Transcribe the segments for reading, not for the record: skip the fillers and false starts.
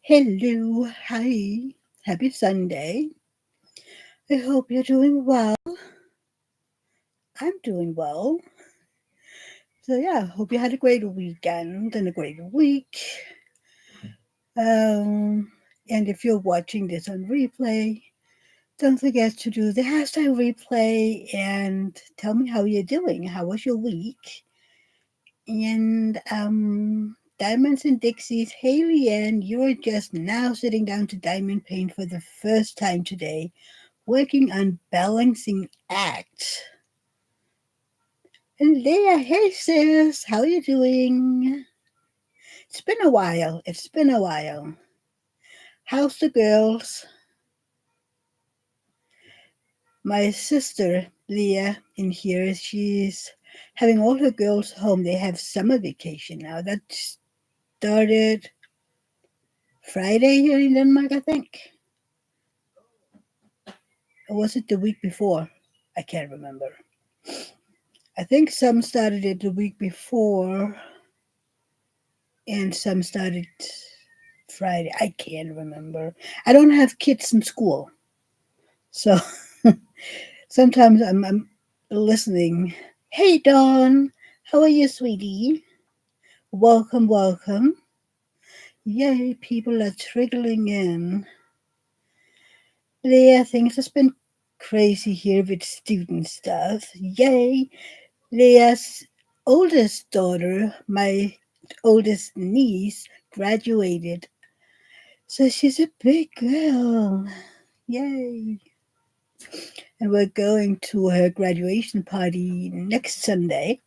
Hello, hi, happy Sunday. I hope you're doing well. I'm doing well. So, yeah, hope you had a great weekend and a great week. Um, and if you're watching this on replay, don't forget to do the hashtag replay and tell me how you're doing. How was your week? And Diamonds and Dixies, Haley, and you're just now sitting down to diamond paint for the first time today, working on balancing act. And Leah, hey sis, how you doing? It's been a while. It's been a while. How's the girls? My sister Leah in here, she's having all her girls home. They have summer vacation now. That started Friday here in Denmark, I think. Or was it the week before? I can't remember. I think some started it the week before and some started Friday. I can't remember. I don't have kids in school. So sometimes I'm listening. Hey, Dawn. How are you, sweetie? Welcome, welcome. Yay, people are trickling in. Leah thinks it's been crazy here with student stuff. Yay. Leah's oldest daughter, my oldest niece, graduated. So she's a big girl. Yay. And we're going to her graduation party next Sunday.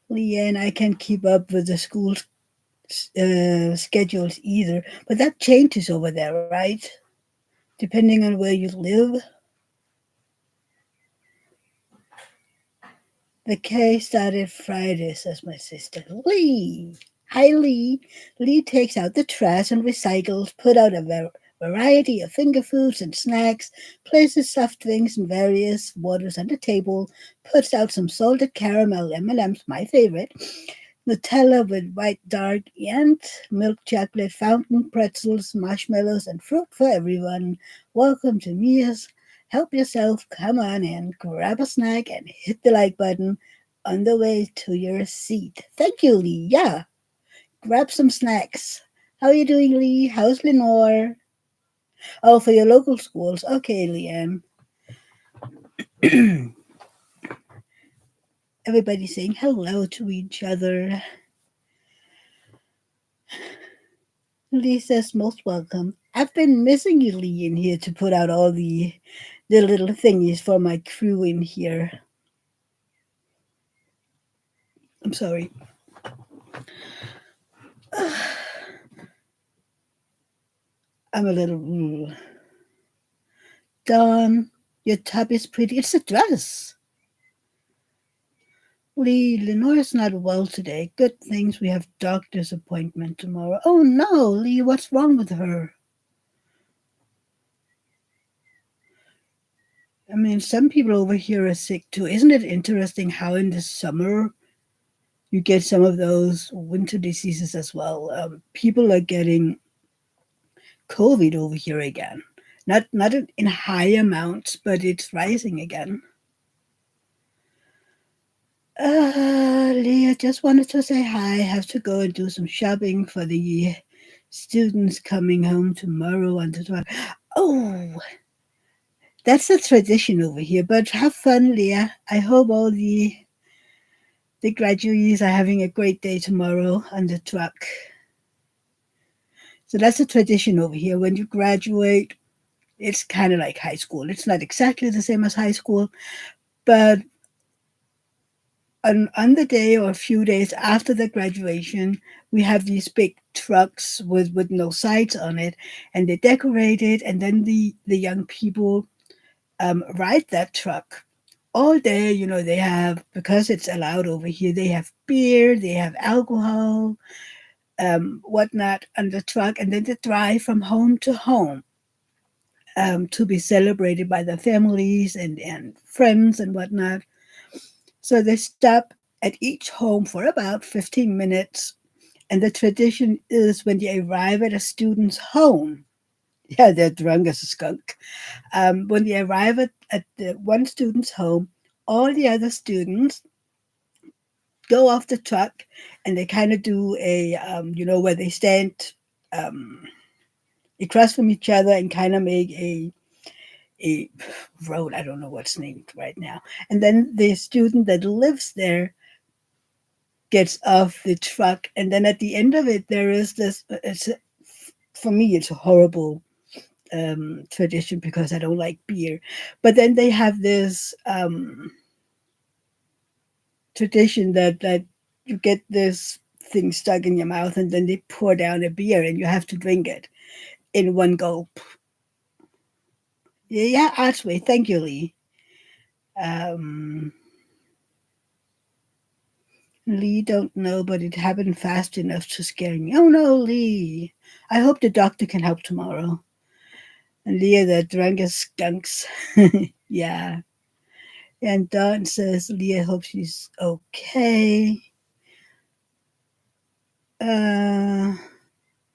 Leah and I can't keep up with the school schedules either, but that changes over there, right? Depending on where you live. The K started Friday, says my sister. Lee! Hi, Lee. Lee takes out the trash and recycles, put out a variety of finger foods and snacks, places soft drinks and various waters on the table, puts out some salted caramel M&Ms, my favorite, Nutella with white dark and milk chocolate, fountain pretzels, marshmallows, and fruit for everyone. Welcome to Mia's. Help yourself. Come on in, grab a snack, and hit the like button on the way to your seat. Thank you, Lee. Yeah, grab some snacks. How are you doing, Lee? How's Lenore? Oh, for your local schools. Okay, Leanne. Everybody saying hello to each other. Lee says most welcome. I've been missing you, Lee, in here to put out all the little thingies for my crew in here. I'm sorry. I'm a little. Dawn, your top is pretty. It's a dress. Lee, Lenore's not well today. Good things we have doctor's appointment tomorrow. Oh no, Lee, what's wrong with her? I mean, some people over here are sick too. Isn't it interesting how in the summer you get some of those winter diseases as well? People are getting COVID over here again. Not in high amounts, but it's rising again. Leah, just wanted to say hi. I have to go and do some shopping for the students coming home tomorrow on the 12th. Oh, that's a tradition over here. But have fun, Leah. I hope all the graduates are having a great day tomorrow on the truck. So that's a tradition over here. When you graduate, it's kind of like high school. It's not exactly the same as high school, but on the day or a few days after the graduation, we have these big trucks with no sides on it, and they decorate it, and then the young people ride that truck all day. You know, they have, because it's allowed over here, they have beer, they have alcohol, whatnot on the truck, and then they drive from home to home to be celebrated by their families and friends and whatnot. So they stop at each home for about 15 minutes And the tradition is when they arrive at a student's home, yeah, they're drunk as a skunk. When they arrive at the one student's home, all the other students go off the truck and they kind of do where they stand um, across from each other and kind of make a road. I don't know what's named right now. And then the student that lives there gets off the truck. And then at the end of it, there is this, for me, it's a horrible tradition because I don't like beer. But then they have this tradition that you get this thing stuck in your mouth and then they pour down a beer and you have to drink it in one gulp. Yeah, Archway. Thank you, Lee. Um, Lee don't know, but it happened fast enough to scare me. Oh no, Lee. I hope the doctor can help tomorrow. And Lee, the drunkest skunks. Yeah. And Dawn says, Leah hopes she's okay. Uh,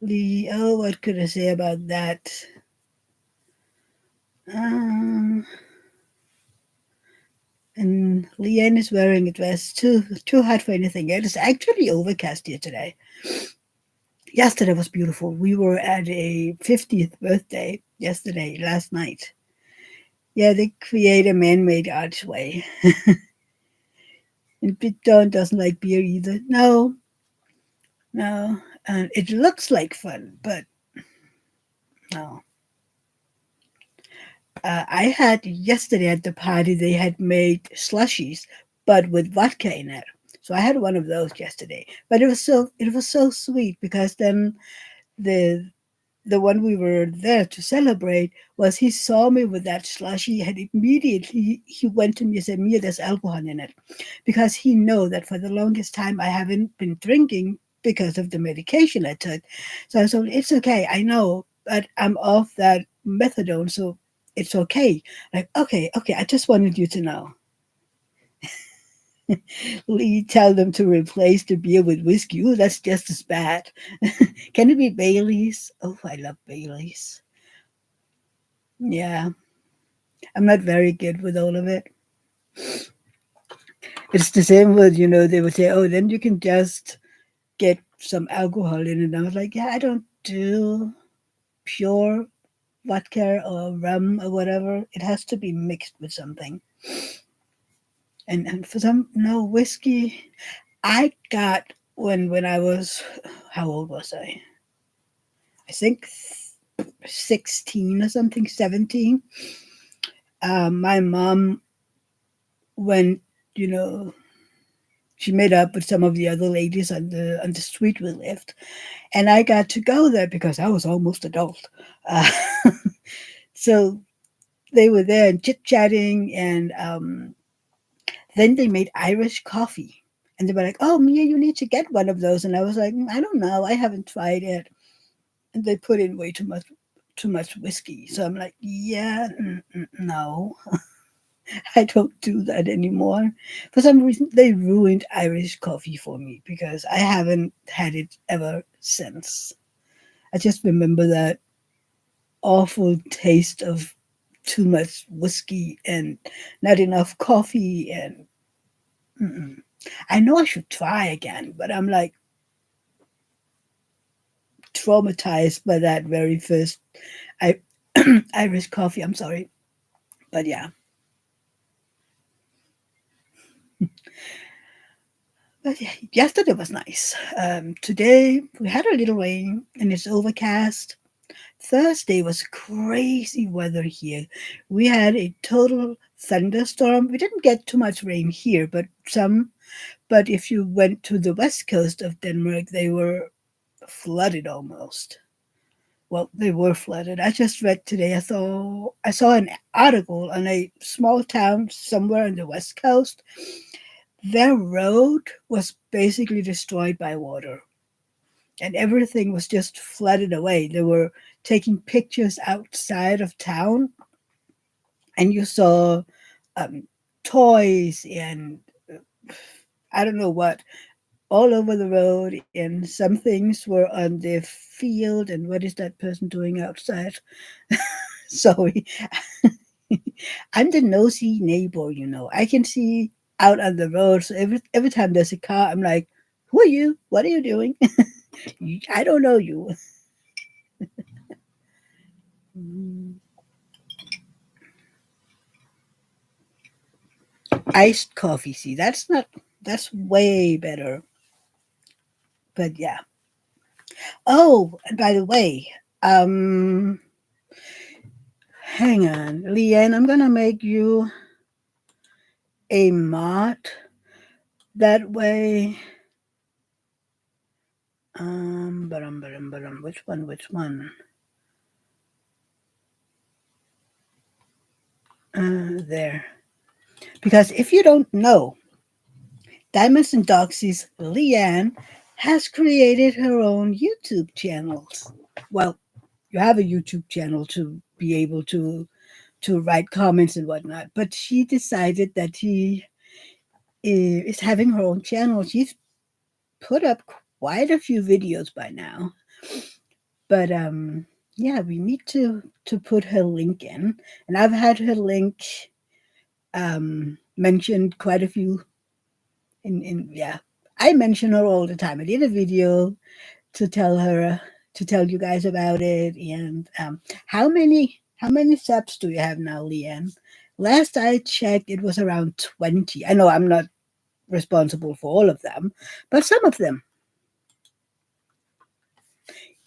Lee, oh, what could I say about that? Um, and Leanne is wearing a dress too hot for anything. It is actually overcast here today. Yesterday was beautiful. We were at a 50th birthday yesterday, last night. Yeah, they create a man-made archway. And Big Dawn doesn't like beer either. No, no. And it looks like fun, but no. I had yesterday at the party, they had made slushies, but with vodka in it. So I had one of those yesterday. But it was so sweet because then the the one we were there to celebrate was he saw me with that slushy and immediately he went to me and said, Mia, there's alcohol in it. Because he know that for the longest time I haven't been drinking because of the medication I took. So I said, it's okay, I know, but I'm off that methadone, so it's okay. Like, okay, I just wanted you to know. Lee tell them to replace the beer with whiskey. Ooh, that's just as bad. Can it be Bailey's? Oh, I love Bailey's. Yeah, I'm not very good with all of it. It's the same with, they would say, oh, then you can just get some alcohol in it. And I was like, yeah, I don't do pure vodka or rum or whatever. It has to be mixed with something. And for some, no, whiskey. I got, when I was, how old was I? I think 16 or something, 17. My mom went, you know, she met up with some of the other ladies on the street we lived, and I got to go there because I was almost adult. Uh, so they were there and chit chatting, and then they made Irish coffee, and they were like, "Oh, Mia, you need to get one of those." And I was like, "I don't know, I haven't tried it." And they put in way too much whiskey, so I'm like, "Yeah, no." I don't do that anymore. For some reason, they ruined Irish coffee for me because I haven't had it ever since. I just remember that awful taste of too much whiskey and not enough coffee. And mm-mm. I know I should try again, but I'm like traumatized by that very first I, Irish coffee. I'm sorry. But yeah, but yeah, yesterday was nice. Today we had a little rain and it's overcast. Thursday was crazy weather here. We had a total thunderstorm. We didn't get too much rain here, but some. But if you went to the west coast of Denmark, they were flooded almost. Well, they were flooded. I just read today. I saw an article on a small town somewhere on the west coast. Their road was basically destroyed by water and everything was just flooded away. They were taking pictures outside of town, and you saw um, toys and I don't know what, all over the road, and some things were on the field. And what is that person doing outside? Sorry, I'm the nosy neighbor. I can see out on the road. So every time there's a car, I'm like, "Who are you? What are you doing?" I don't know you. Mm, iced coffee. See, that's not. That's way better. But yeah. Oh, and by the way, um, hang on, Leanne. I'm gonna make you a mod. That way. Which one? Which one? There. Because if you don't know, Diamonds and Doxy's Leanne has created her own YouTube channels. Well, you have a YouTube channel to be able to write comments and whatnot, but she decided that she is having her own channel. She's put up quite a few videos by now, but yeah, we need to put her link in, and I've had her link mentioned quite a few in yeah. I mention her all the time. I did a video to tell her to tell you guys about it. And how many subs do you have now, Leanne? Last I checked, it was around 20. I know I'm not responsible for all of them, but some of them.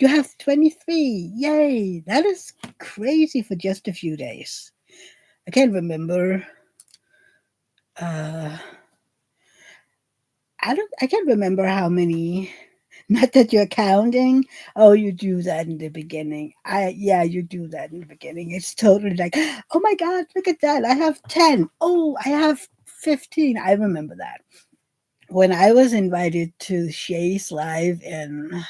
You have 23. Yay! That is crazy for just a few days. I can't remember. Uh, I can't remember how many. Not that you're counting. Oh, you do that in the beginning. Yeah, you do that in the beginning. It's totally like, oh my God, look at that. I have 10. Oh, I have 15. I remember that. When I was invited to Shay's live in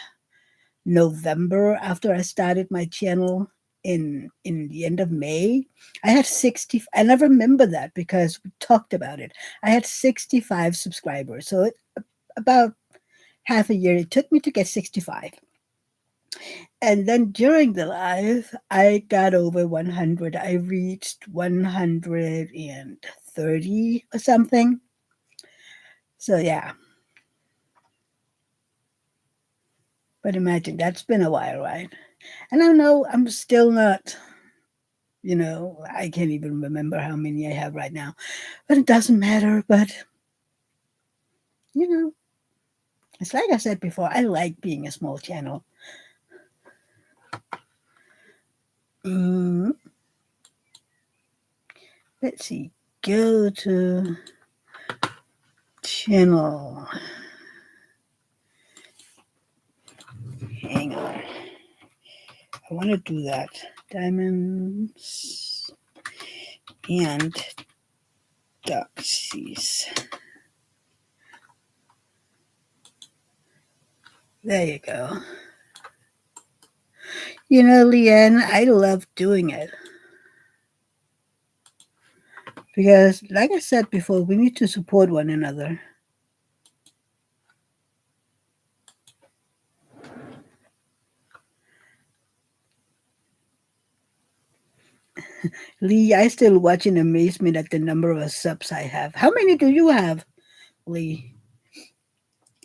November after I started my channel in the end of May, I had 60, and I remember that because we talked about it. I had 65 subscribers. So about half a year it took me to get 65. And then during the live, I got over 100. I reached 130 or something. So yeah, but imagine that's been a while, right? And I know I'm still not, I can't even remember how many I have right now, but it doesn't matter. But, you know, it's like I said before, I like being a small channel. Mm, let's see, go to channel. Hang on. I want to do that. Diamonds and Doxies. There you go. Leanne, I love doing it because, like I said before, we need to support one another. Lee, I still watch in amazement at the number of subs I have. How many do you have, Lee?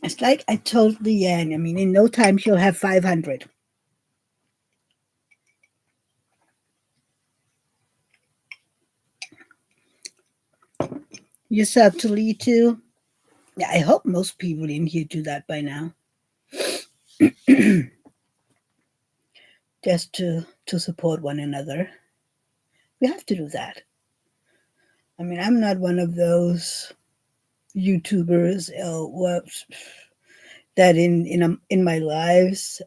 It's like I told Leanne, I mean, in no time she'll have 500. You sub to Lee too? Yeah, I hope most people in here do that by now. Just to support one another. We have to do that. I mean, I'm not one of those YouTubers that in my lives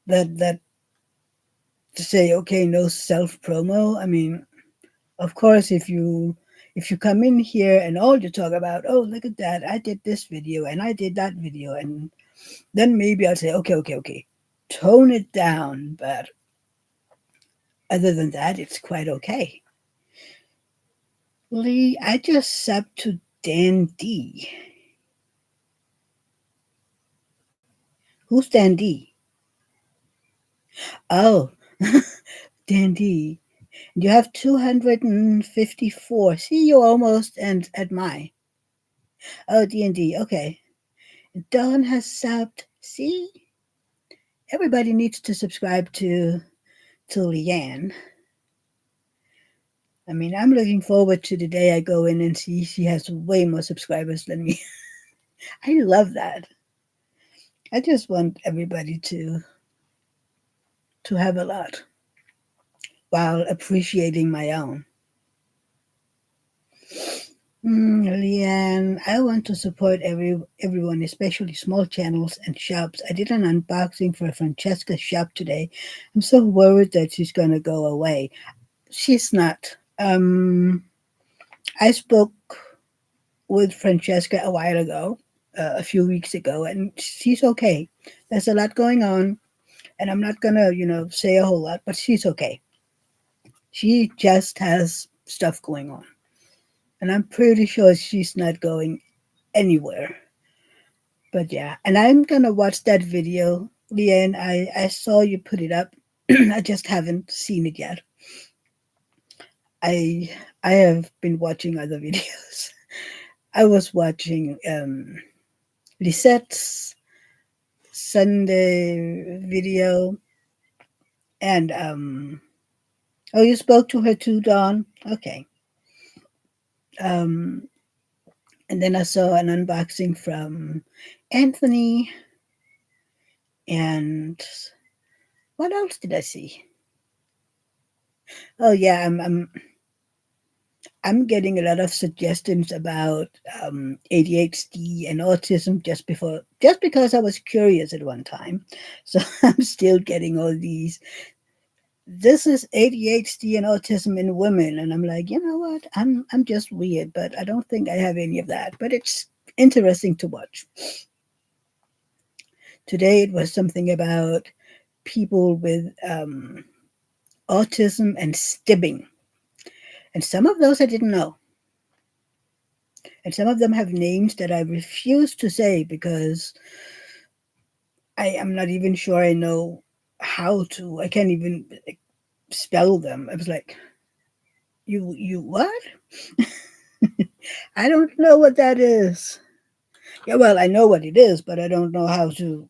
that to say, okay, no self promo. I mean, of course, if you come in here and all you talk about, oh, look at that, I did this video and I did that video, and then maybe I'll say, okay, tone it down. But other than that, it's quite okay. Lee, I just subbed to Dan D. Who's Dan D? Oh, Dan D. You have 254. See, you almost and at my. Oh, D&D. Okay. Dawn has subbed. See, everybody needs to subscribe to Leanne. I mean, I'm looking forward to the day I go in and see she has way more subscribers than me. I love that. I just want everybody to have a lot while appreciating my own. Leanne, I want to support everyone, especially small channels and shops. I did an unboxing for Francesca's shop today. I'm so worried that she's gonna go away. She's not. I spoke with Francesca a while ago, a few weeks ago, and she's okay. There's a lot going on, and I'm not gonna, say a whole lot, but she's okay. She just has stuff going on, and I'm pretty sure she's not going anywhere. But yeah, and I'm gonna watch that video, Leanne. I saw you put it up. I just haven't seen it yet. I I have been watching other videos. I was watching Lisette's Sunday video, and oh, you spoke to her too, Dawn. Okay. Um, and then I saw an unboxing from Anthony, and what else did I see? Oh yeah, I'm getting a lot of suggestions about ADHD and autism just because I was curious at one time. So I'm still getting all these. This is ADHD and autism in women, and I'm like, you know what? I'm just weird, but I don't think I have any of that. But it's interesting to watch. Today it was something about people with autism and stibbing, and some of those I didn't know. And some of them have names that I refuse to say because I am not even sure I know how to. I can't even spell them. I was like, you what? I don't know what that is. Yeah, well, I know what it is, but I don't know how to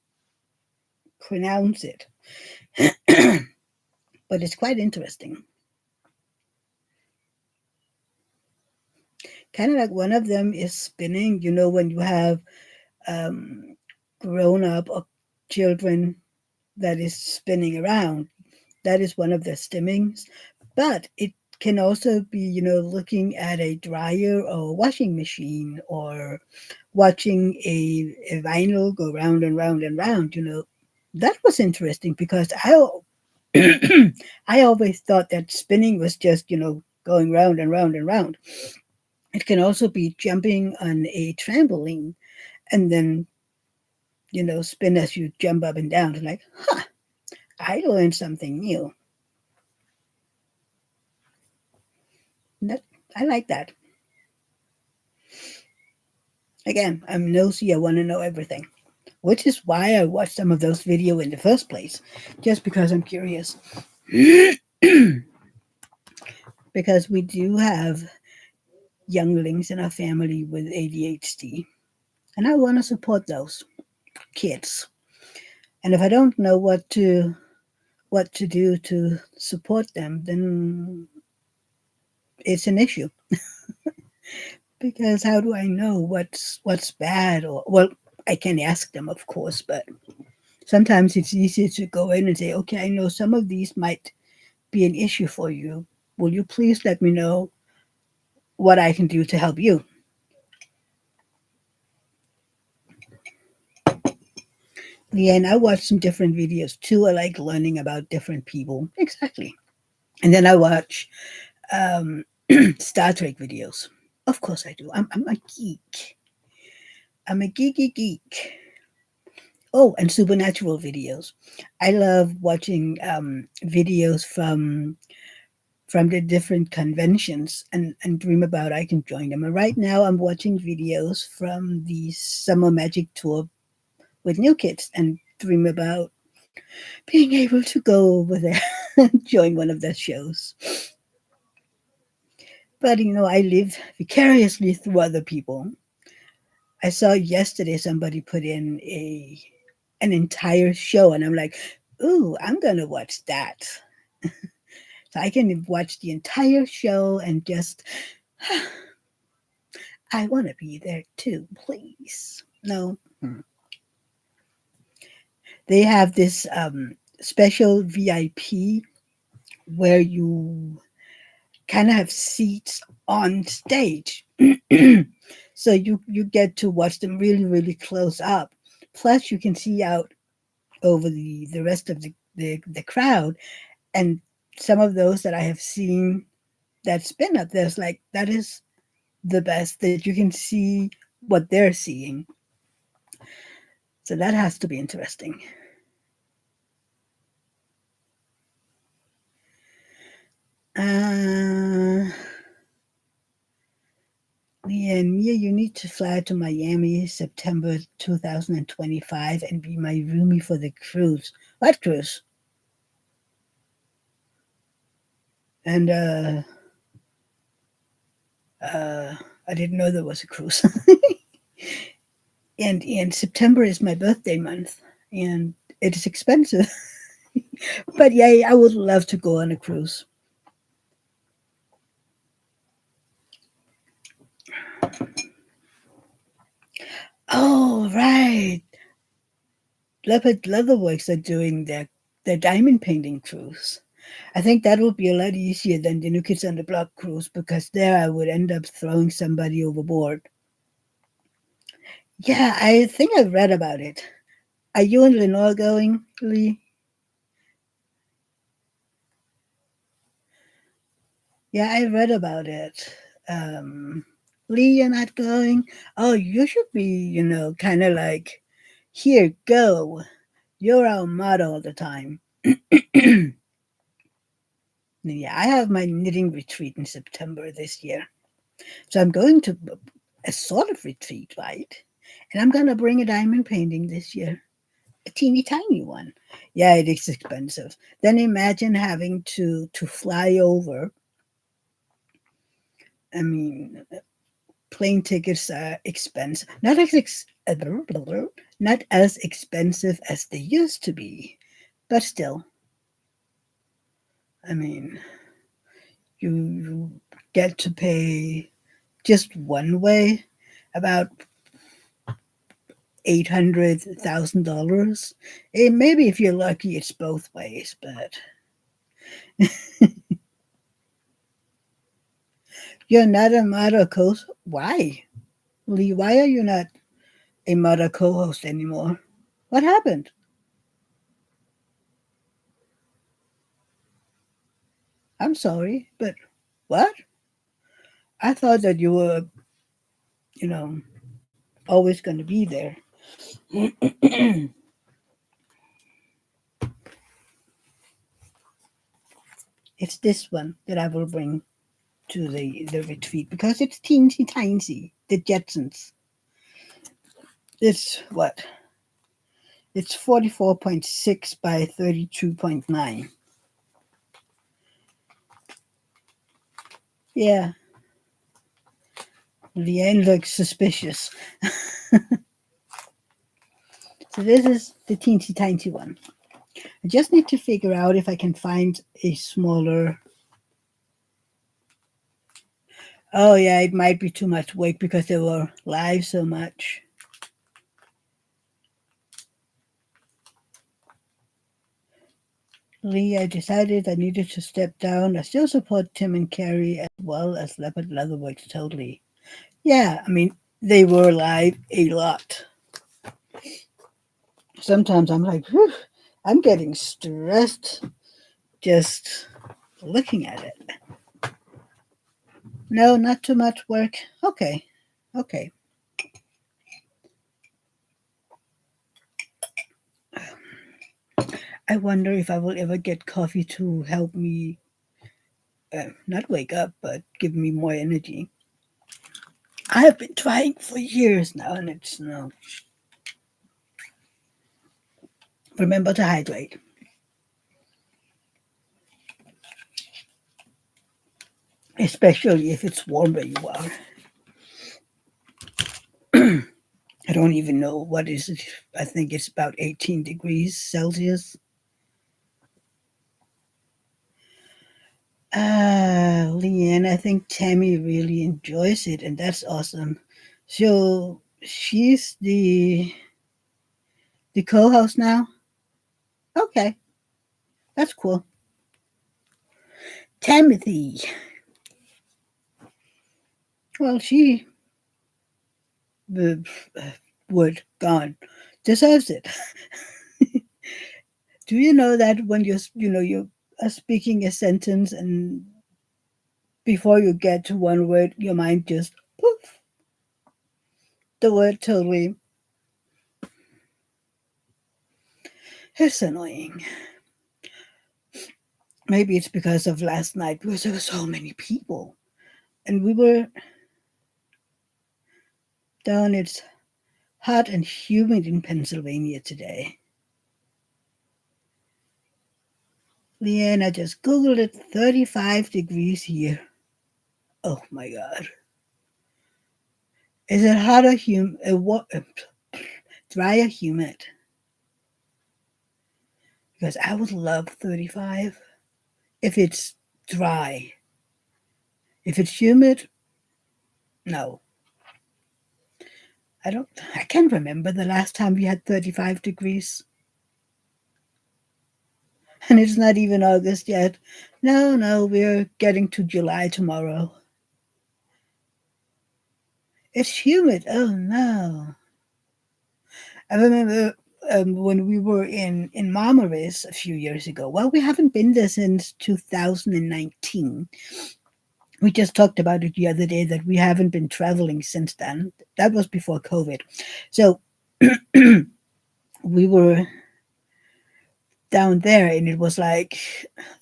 pronounce it. But it's quite interesting. Kind of like one of them is spinning. When you have um, grown up or children that is spinning around, that is one of the stimmings. But it can also be, looking at a dryer or a washing machine or watching a vinyl go round and round and round. That was interesting because I always thought that spinning was just, going round and round and round. It can also be jumping on a trampoline and then, spin as you jump up and down. It's like, huh, I learned something new. That, I like that. Again, I'm nosy. I want to know everything, which is why I watched some of those videos in the first place, just because I'm curious. Because we do have younglings in our family with ADHD, and I want to support those kids. And if I don't know what to do to support them, then it's an issue. Because how do I know what's bad? Or, well, I can ask them, of course, but sometimes it's easier to go in and say, okay, I know some of these might be an issue for you. Will you please let me know what I can do to help you? Yeah, and I watch some different videos too. I like learning about different people. Exactly. And then I watch Star Trek videos. Of course I do. I'm a geek. I'm a geeky geek. Oh, and supernatural videos. I love watching videos from the different conventions and dream about I can join them. And right now I'm watching videos from the Summer Magic Tour with new kids and dream about being able to go over there and join one of their shows. But I live vicariously through other people. I saw yesterday somebody put in an entire show, and I'm like, ooh, I'm gonna watch that. So I can watch the entire show and just, I want to be there too, please. No, they have this special VIP where you kind of have seats on stage. So you get to watch them really, really close up. Plus, you can see out over the rest of the crowd. And some of those that I have seen that's been up there's like, that is the best that you can see what they're seeing. So that has to be interesting. Uh, Yeah, Mia, you need to fly to Miami September 2025 and be my roomie for the cruise. What cruise? And uh, I didn't know there was a cruise. And September is my birthday month, and it is expensive. But yeah, I would love to go on a cruise. Oh, right. Leopard Leatherworks are doing their diamond painting cruise. I think that would be a lot easier than the New Kids on the Block cruise because there I would end up throwing somebody overboard. Yeah, I think I've read about it. Are you and Lenore going, Lee? Yeah, I read about it. Um, Lee, you're not going? Oh, you should be, kind of like, here, go. You're our motto all the time. Yeah, I have my knitting retreat in September this year. So I'm going to a sort of retreat, right? And I'm going to bring a diamond painting this year, a teeny tiny one. Yeah, it is expensive. Then imagine having to fly over. I mean, plane tickets are expensive. Not as expensive as they used to be, but still. I mean, you get to pay just one way about $800,000. Maybe if you're lucky, it's both ways. But you're not a model co-host. Why, Lee? Why are you not a model co-host anymore? What happened? I'm sorry, but what? I thought that you were, you know, always going to be there. It's this one that I will bring to the retreat because it's teensy tiny. The Jetsons. It's what? It's 44.6 by 32.9. Yeah, Leanne looks suspicious. So this is the teensy tiny one. I just need to figure out if I can find a smaller. Oh yeah, it might be too much weight because they were live so much. Lee, I decided I needed to step down. I still support Tim and Carrie as well as Leopard Leatherworks totally. Yeah, I mean, they were live a lot. Sometimes I'm like, whew, I'm getting stressed just looking at it. No, not too much work. Okay, okay. I wonder if I will ever get coffee to help me not wake up, but give me more energy. I have been trying for years now, and it's no. Remember to hydrate, especially if it's warm where you are. I don't even know what is it. I think it's about 18 degrees Celsius. Leanne, I think Tammy really enjoys it, and that's awesome. So she's the co-host now. Okay, that's cool. Timothy. Well, she the word gone deserves it. Do you know that when you are speaking a sentence and before you get to one word, your mind just poof, the word totally. It's annoying. Maybe it's because of last night because there were so many people. And we were down, it's hot and humid in Pennsylvania today. Leanne, I just Googled it, 35 degrees here. Oh my God. Is it hot or dry or humid? Because I would love 35 if it's dry. If it's humid, no. I can't remember the last time we had 35 degrees. And it's not even August yet. No, no, we're getting to July tomorrow. It's humid. Oh no. I remember when we were in Marmaris a few years ago. Well, we haven't been there since 2019. We just talked about it the other day that we haven't been traveling since then. That was before COVID. So we were down there and it was like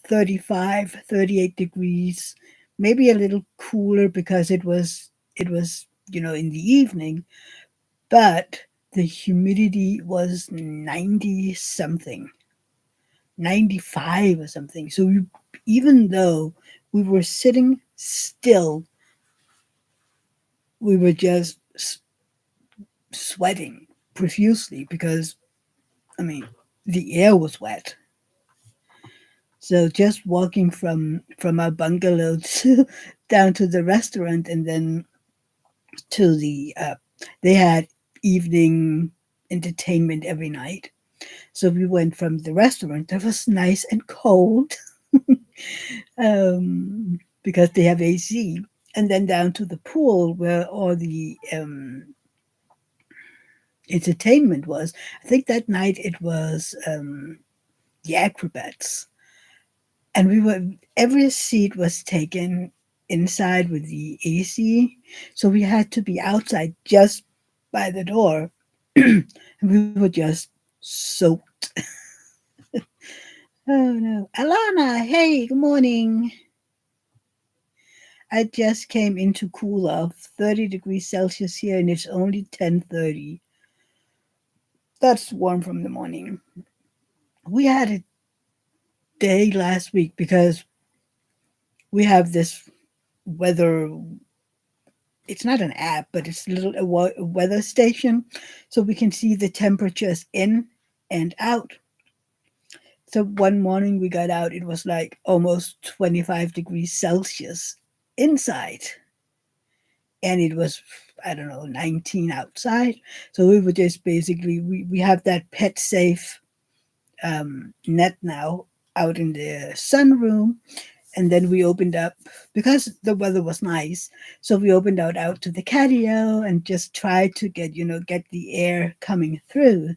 35, 38 degrees, maybe a little cooler because it was in the evening, but the humidity was 90 something, 95 or something. So even though we were sitting still, we were just sweating profusely because, I mean, the air was wet. So just walking from our bungalow to down to the restaurant and then to they had evening entertainment every night. So we went from the restaurant that was nice and cold because they have AC, and then down to the pool where all the entertainment was. I think that night it was the acrobats, and every seat was taken inside with the AC, so we had to be outside just by the door, and we were just soaked. Oh no, Alana! Hey, good morning. I just came into cool off, 30 degrees Celsius here, and it's only 10:30. That's warm from the morning. We had a day last week because we have this weather. It's not an app, but it's a little weather station, so we can see the temperatures in and out. So one morning we got out, it was like almost 25 degrees Celsius inside, and it was, I don't know, 19 outside. So we were just basically we have that pet safe net now out in the sunroom, and then we opened up because the weather was nice, so we opened out to the patio and just tried to get the air coming through,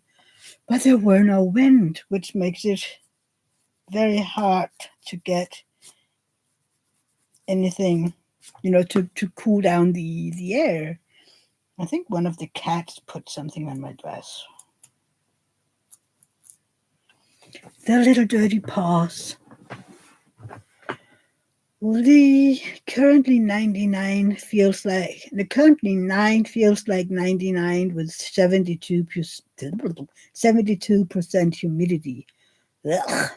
but there were no wind, which makes it very hard to get anything to cool down the air. I think one of the cats put something on my dress. The little dirty paws. The currently 99 feels like the currently 9 feels like 99 with 72% humidity. Ugh.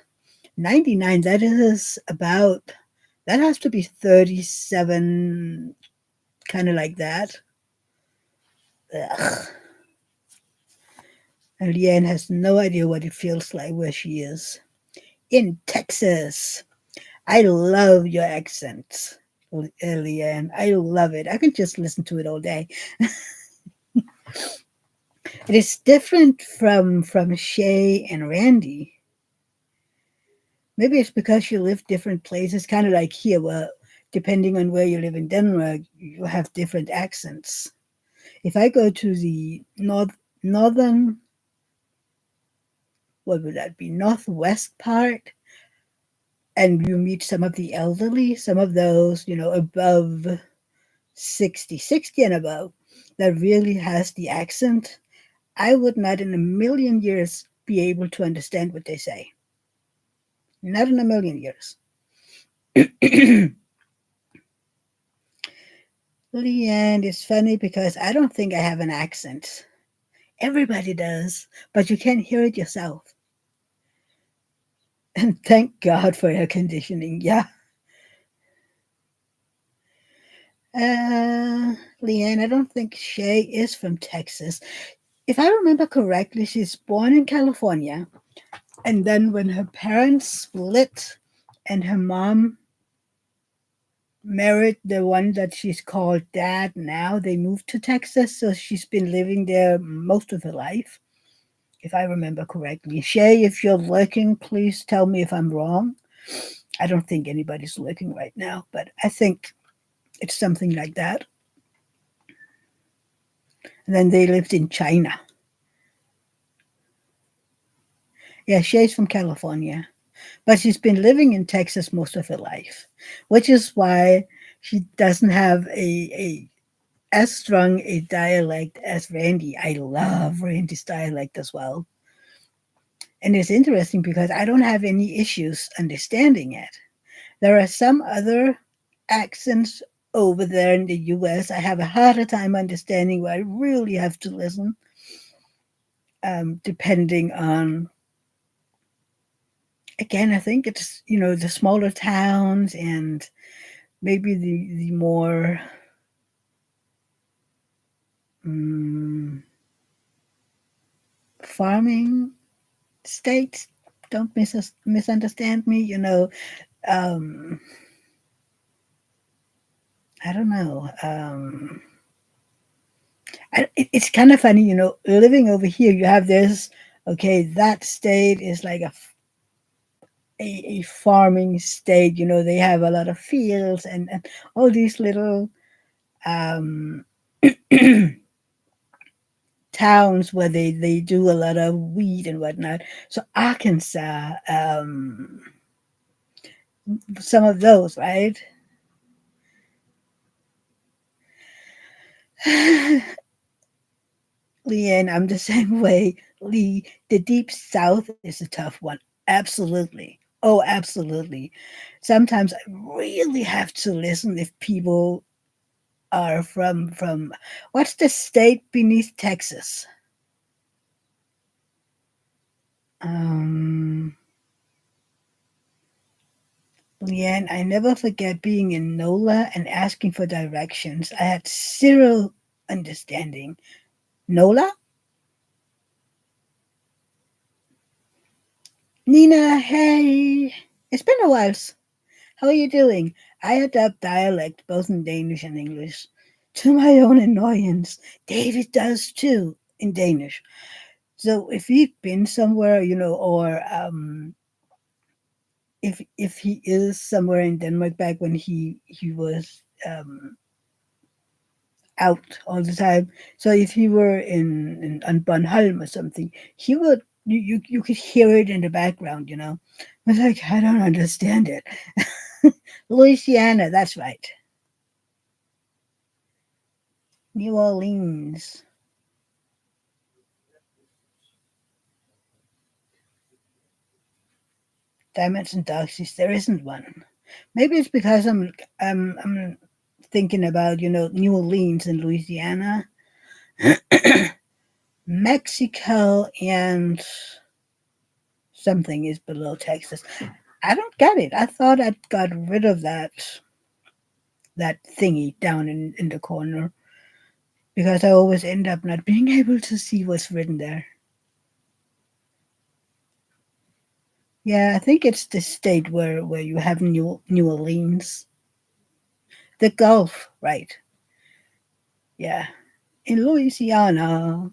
99, that is about, that has to be 37, kind of like that. Ugh. And Leanne has no idea what it feels like where she is. In Texas. I love your accent, Leanne. I love it. I can just listen to it all day. It is different from Shay and Randy. Maybe it's because you live different places, kind of like here, where depending on where you live in Denmark, you have different accents. If I go to the northern, what would that be, northwest part, and you meet some of the elderly, some of those, above 60 and above, that really has the accent, I would not in a million years be able to understand what they say. Not in a million years. Leanne, it's funny because I don't think I have an accent. Everybody does, but you can't hear it yourself. And thank God for air conditioning. Yeah. Leanne, I don't think Shay is from Texas. If I remember correctly, she's born in California. And then when her parents split and her mom married the one that she's called dad now, they moved to Texas. So she's been living there most of her life, if I remember correctly. Shay, if you're looking, please tell me if I'm wrong. I don't think anybody's looking right now, but I think it's something like that. And then they lived in China. Yeah, Shay's from California, but she's been living in Texas most of her life, which is why she doesn't have a as strong a dialect as Randy. I love Randy's dialect as well. And it's interesting because I don't have any issues understanding it. There are some other accents over there in the US I have a harder time understanding, where I really have to listen, depending on, again, I think it's, the smaller towns and maybe the more um, farming states. Don't misunderstand me. Um, I don't know. It's kind of funny, living over here. You have this. Okay, that state is like a farming state. They have a lot of fields and all these little um, towns where they do a lot of wheat and whatnot. So Arkansas, some of those, right? Leanne, I'm the same way. Lee, the deep south is a tough one. Absolutely. Oh, absolutely. Sometimes I really have to listen if people are from what's the state beneath Texas? Um, Leanne, I never forget being in NOLA and asking for directions. I had zero understanding. NOLA? Nina, hey. It's been a while. How are you doing? I adopt dialect both in Danish and English. To my own annoyance. David does too in Danish. So if he'd been somewhere, or if he is somewhere in Denmark back when he was out all the time. So if he were in on Bornholm or something, he would you could hear it in the background. I was like, I don't understand it. Louisiana, that's right. New Orleans. Diamonds and Doxies, there isn't one. Maybe it's because I'm thinking about New Orleans in Louisiana, Mexico, and something is below Texas. I don't get it. I thought I'd got rid of that thingy down in the corner because I always end up not being able to see what's written there. Yeah, I think it's the state where you have New Orleans, the Gulf, right? Yeah, in Louisiana,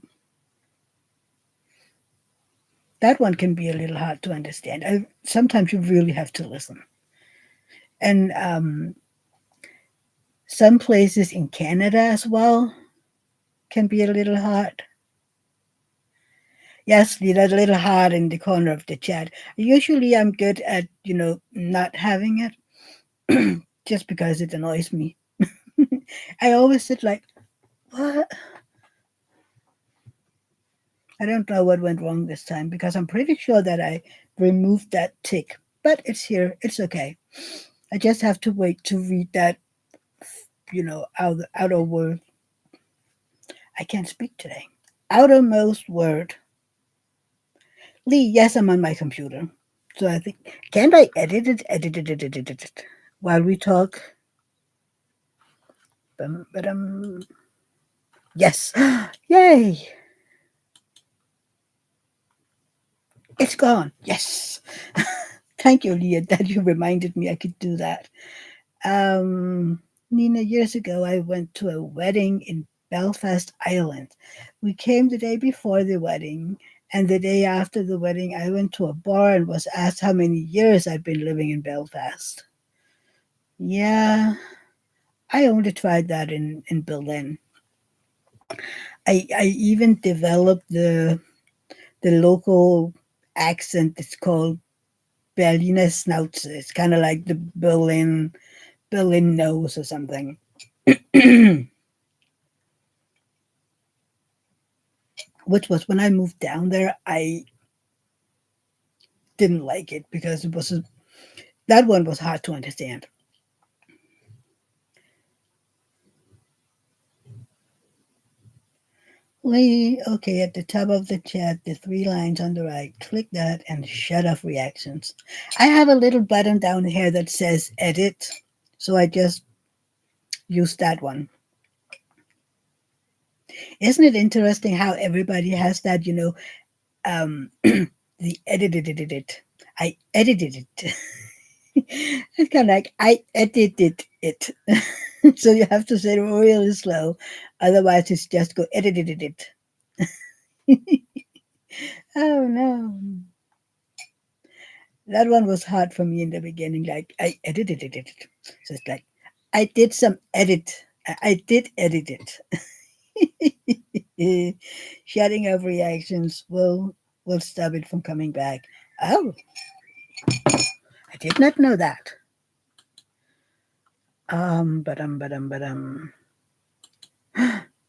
that one can be a little hard to understand. Sometimes you really have to listen, and some places in Canada as well can be a little hard. Yes, that's a little hard in the corner of the chat. Usually, I'm good at not having it, just because it annoys me. I always sit like, what? I don't know what went wrong this time because I'm pretty sure that I removed that tick, but it's here. It's okay. I just have to wait to read that, outer word. I can't speak today. Outermost word. Lee, yes, I'm on my computer. So I think, can't I edit it while we talk? But yes. Yay. It's gone. Yes. Thank you, Leah, that you reminded me I could do that. Um, Nina, years ago, I went to a wedding in Belfast, Ireland. We came the day before the wedding, and the day after the wedding, I went to a bar and was asked how many years I'd been living in Belfast. Yeah, I only tried that in Berlin. I even developed the local accent. It's called Berliner Schnauze. It's kind of like the Berlin nose or something. Which was when I moved down there, I didn't like it because that one was hard to understand. Lee, okay, at the top of the chat, the three lines on the right, click that and shut off reactions. I have a little button down here that says edit, so I just use that one. Isn't it interesting how everybody has that, the edited it. I edited it. It's kind of like I edited it. So you have to say it really slow. Otherwise, it's just go edited it. Oh no. That one was hard for me in the beginning. Like I edited it. So it's like I did some edit. I did edit it. Shutting off reactions will stop it from coming back. Oh, I did not know that. But.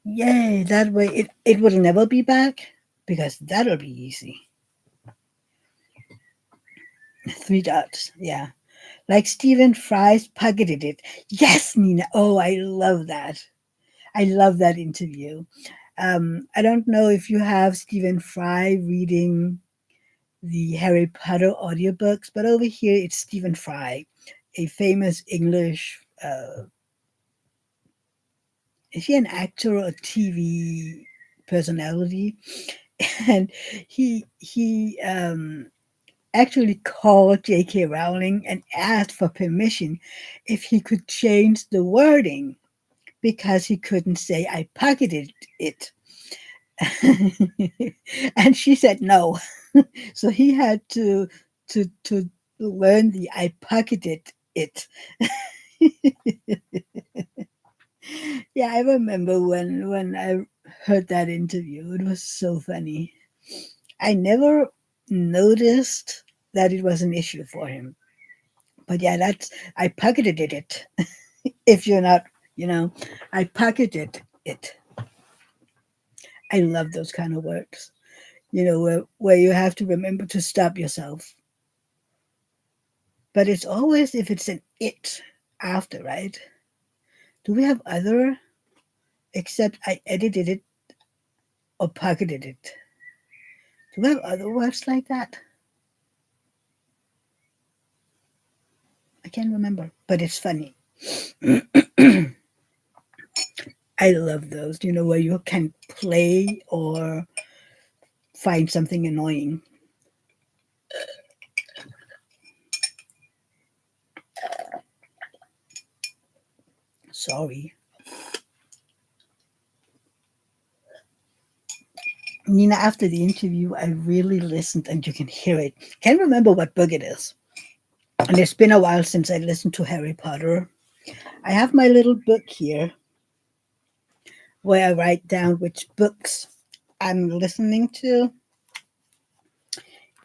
Yay! That way it will never be back because that'll be easy. Three dots. Yeah. Like Stephen Fry's pocketed it. Yes, Nina. Oh, I love that. I love that interview. I don't know if you have Stephen Fry reading the Harry Potter audiobooks, but over here it's Stephen Fry, a famous English. Is he an actor or TV personality? And he actually called J.K. Rowling and asked for permission if he could change the wording because he couldn't say I pocketed it. And she said no. So he had to learn the I pocketed it. Yeah, I remember when I heard that interview. It was so funny. I never noticed that it was an issue for him. But yeah, that's I pocketed it. If you're not, I pocketed it. I love those kind of words. Where you have to remember to stop yourself. But it's always if it's an it after, right? Do we have other, except I edited it or pocketed it? Do we have other words like that? I can't remember, but it's funny. I love those, where you can play or find something annoying. Sorry. Nina, after the interview, I really listened and you can hear it. Can't remember what book it is. And it's been a while since I listened to Harry Potter. I have my little book here where I write down which books I'm listening to.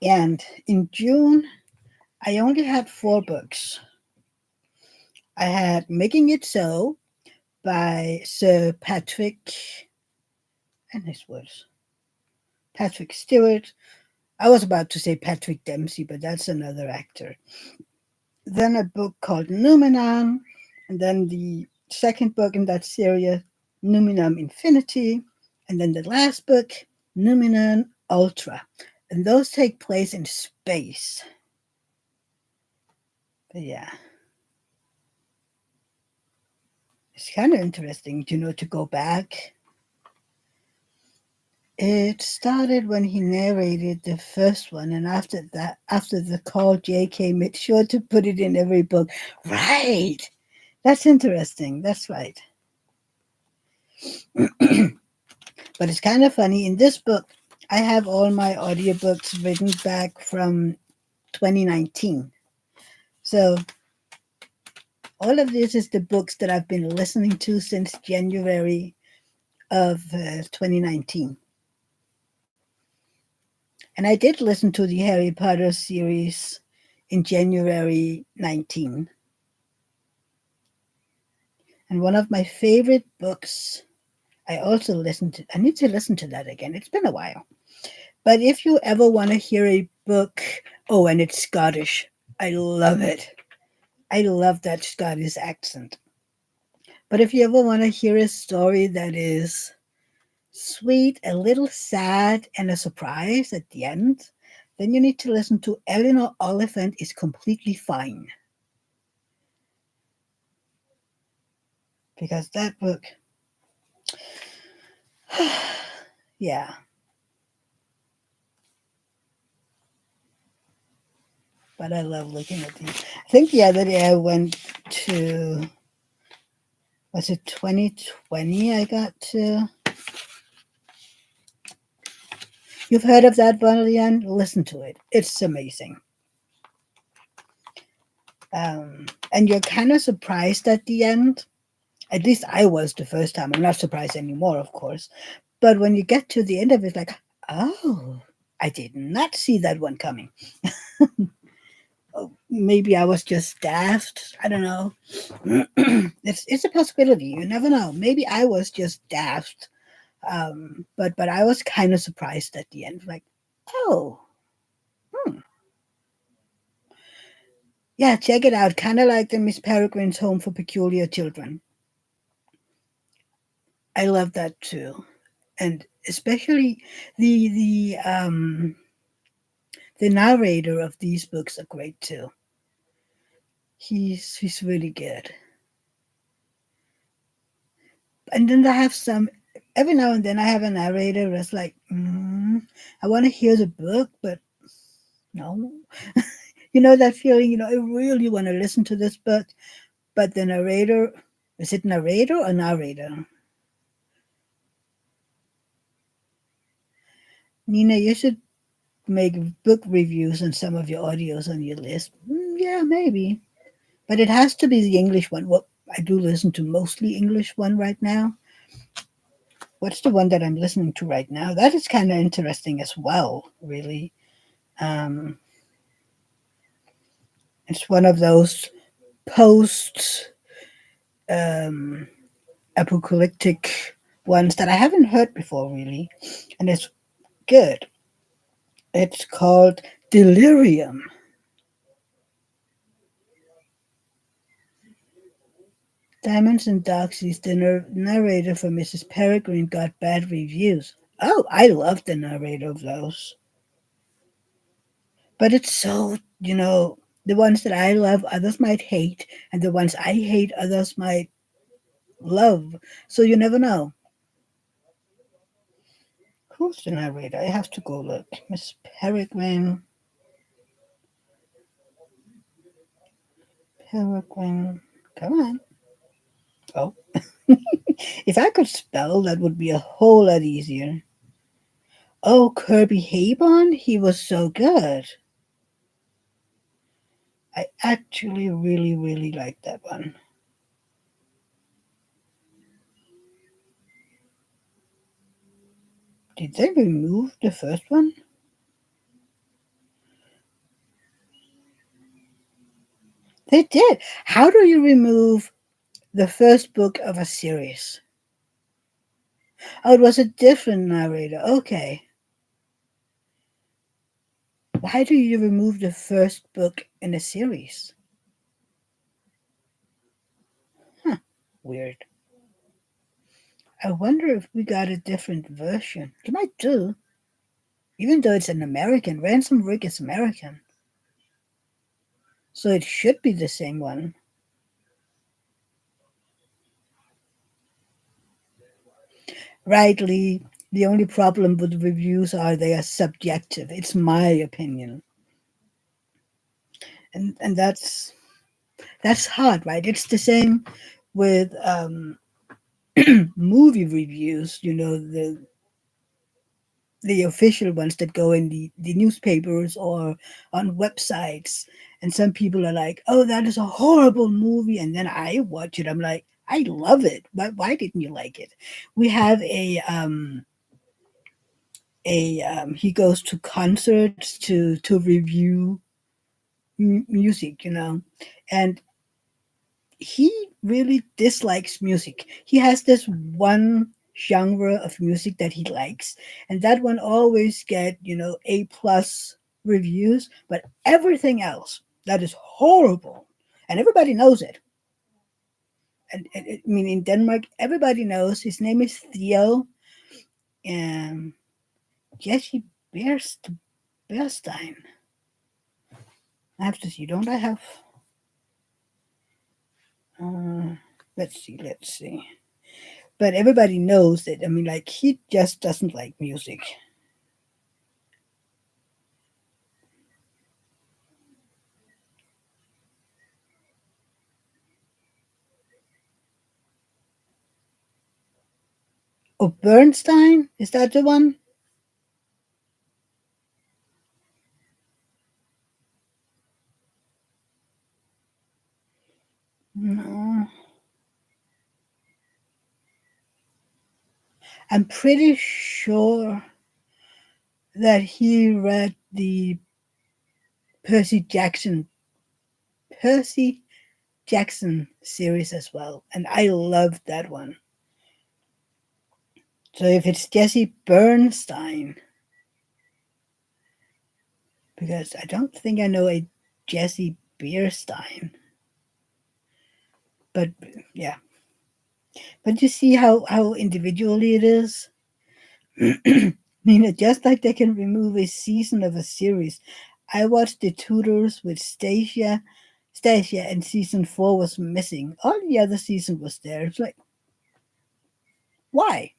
And in June, I only had 4 books. I had Making It So by Sir Patrick, and his words, Patrick Stewart. I was about to say Patrick Dempsey, but that's another actor. Then a book called Numenon, and then the second book in that series, Numenum Infinity, and then the last book, Numenon Ultra. And those take place in space. But yeah, it's kind of interesting, to go back. It started when he narrated the first one, and after that, after the call, J.K. made sure to put it in every book. Right. That's interesting. That's right. But it's kind of funny. In this book, I have all my audiobooks written back from 2019. So all of this is the books that I've been listening to since January of 2019. And I did listen to the Harry Potter series in January 19. And one of my favorite books, I also listened to. I need to listen to that again. It's been a while. But if you ever want to hear a book, oh, and it's Scottish, I love it. I love that Scottish accent. But if you ever want to hear a story that is sweet, a little sad, and a surprise at the end, then you need to listen to Eleanor Oliphant is Completely Fine. Because that book, yeah. But I love looking at these. I think the other day I went to, was it 2020 I got to? You've heard of that, Valian? Listen to it. It's amazing. And you're kind of surprised at the end. At least I was the first time. I'm not surprised anymore, of course. But when you get to the end of it, like, oh, I did not see that one coming. Maybe I was just daft. I don't know. It's a possibility. You never know. Maybe I was just daft. But I was kind of surprised at the end. Like, oh, yeah, check it out. Kind of like the Miss Peregrine's Home for Peculiar Children. I love that too, and especially the narrator of these books are great too. He's really good. And then I have some. Every now and then I have a narrator that's like, I want to hear the book, but no. You know that feeling. I really want to listen to this book, but the narrator, is it narrator or narrator? Nina, you should make book reviews on some of your audios on your list. Yeah, maybe. But it has to be the English one. Well, I do listen to mostly English one right now. What's the one that I'm listening to right now? That is kind of interesting as well, really. Um, it's one of those post um, apocalyptic ones that I haven't heard before, really. And it's good. It's called Delirium. Diamonds and Doxies, the narrator for Mrs. Peregrine got bad reviews. Oh, I love the narrator of those. But it's so, the ones that I love, others might hate, and the ones I hate, others might love. So you never know. Who's the narrator? I have to go look. Miss Peregrine. Peregrine. Come on. Oh, if I could spell, that would be a whole lot easier. Oh, Kirby Habon? He was so good. I actually really, really like that one. Did they remove the first one? They did. How do you remove the first book of a series? Oh, it was a different narrator. Okay. Why do you remove the first book in a series? Huh. Weird. I wonder if we got a different version. You might do. Even though it's an American. Ransom Rick is American. So it should be the same one. Rightly, the only problem with reviews are they are subjective. It's my opinion. And that's hard, right? It's the same with movie reviews, the official ones that go in the newspapers or on websites. And some people are like, oh, that is a horrible movie. And then I watch it. I'm like, I love it. Why didn't you like it? We have a he goes to concerts to review music, and he really dislikes music. He has this one genre of music that he likes, and that one always get A+ reviews, but everything else that is horrible, and everybody knows it. And I mean, in Denmark, everybody knows his name is Theo, and Jesse Bernstein. I have to see. Don't I have? Uh, let's see. But everybody knows that. I mean, like he just doesn't like music. Oh, Bernstein, is that the one? No, I'm pretty sure that he read the Percy Jackson Percy Jackson series as well, and I loved that one. So if it's Jesse Bernstein, because I don't think I know a Jesse Bernstein, but yeah. But you see how individually it is. Just like they can remove a season of a series. I watched The Tudors with Stacia, and season 4 was missing. All the other season was there. It's like, why?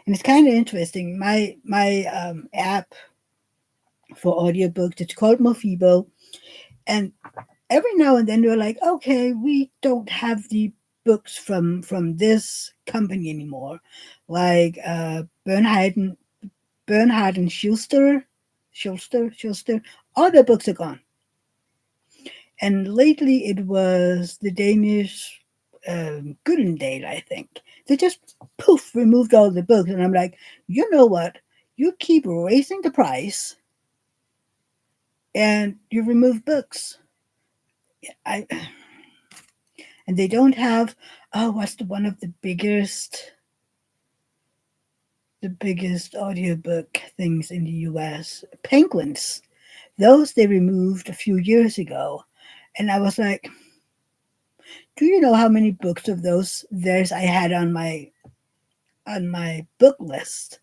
And it's kind of interesting. My app for audiobooks, it's called Mofibo, and every now and then they're like, okay, we don't have the books from this company anymore, like Bernhard and Schuster. All the books are gone. And lately it was the Danish Gyldendale, I think. They just poof removed all the books, and I'm like, you know what? You keep raising the price, and you remove books. I and they don't have. Oh, what's one of the biggest audiobook things in the U.S. Penguins. Those they removed a few years ago, and I was like, Do you know how many books of those theirs I had on my book list?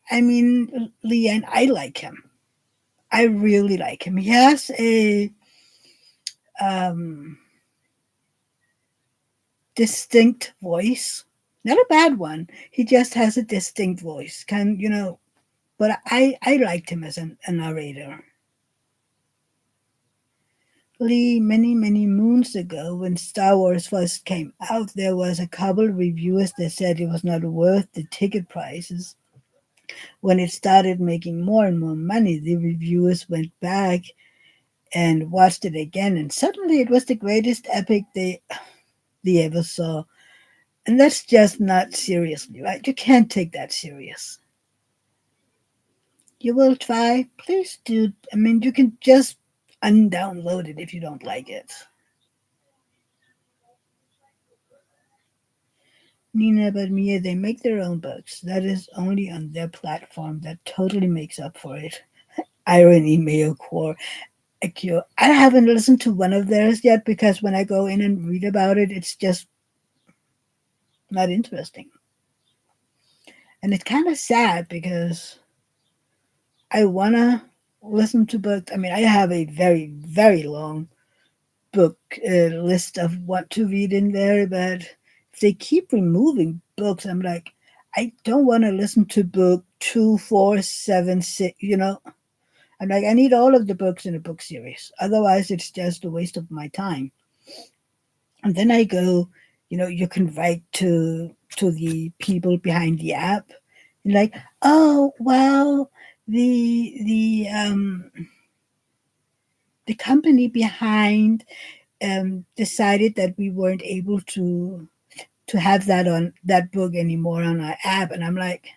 I mean, Leanne, I like him. I really like him. He has a um, distinct voice, not a bad one. He just has a distinct voice. But I liked him as a narrator. Lee, many moons ago, when Star Wars first came out, there was a couple reviewers that said it was not worth the ticket prices. When it started making more and more money, the reviewers went back and watched it again, and suddenly it was the greatest epic they ever saw. And that's just not seriously, right? You can't take that serious. You will try? Please do. I mean, you can just undownload it if you don't like it. Nina, but Mia, they make their own books. That is only on their platform. That totally makes up for it. Irony, Mayo Core. I haven't listened to one of theirs yet because when I go in and read about it, it's just not interesting. And it's kind of sad because I want to listen to books. I mean, I have a very long book list of what to read in there, but if they keep removing books, I'm like, I don't want to listen to book 2, 4, 7, 6. I'm like, I need all of the books in a book series. Otherwise, it's just a waste of my time. And then I go, you can write to the people behind the app, and like, oh well, the company behind decided that we weren't able to have that book anymore on our app, and I'm like,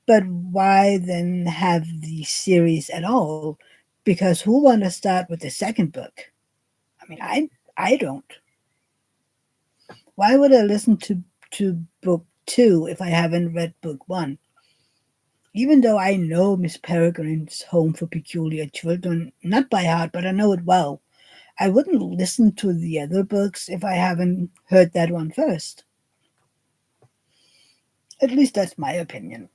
but why then have the series at all? Because who want to start with the second book? I mean, I don't. Why would I listen to book two if I haven't read book one? Even though I know Miss Peregrine's Home for Peculiar Children, not by heart, but I know it well, I wouldn't listen to the other books if I haven't heard that one first. At least that's my opinion.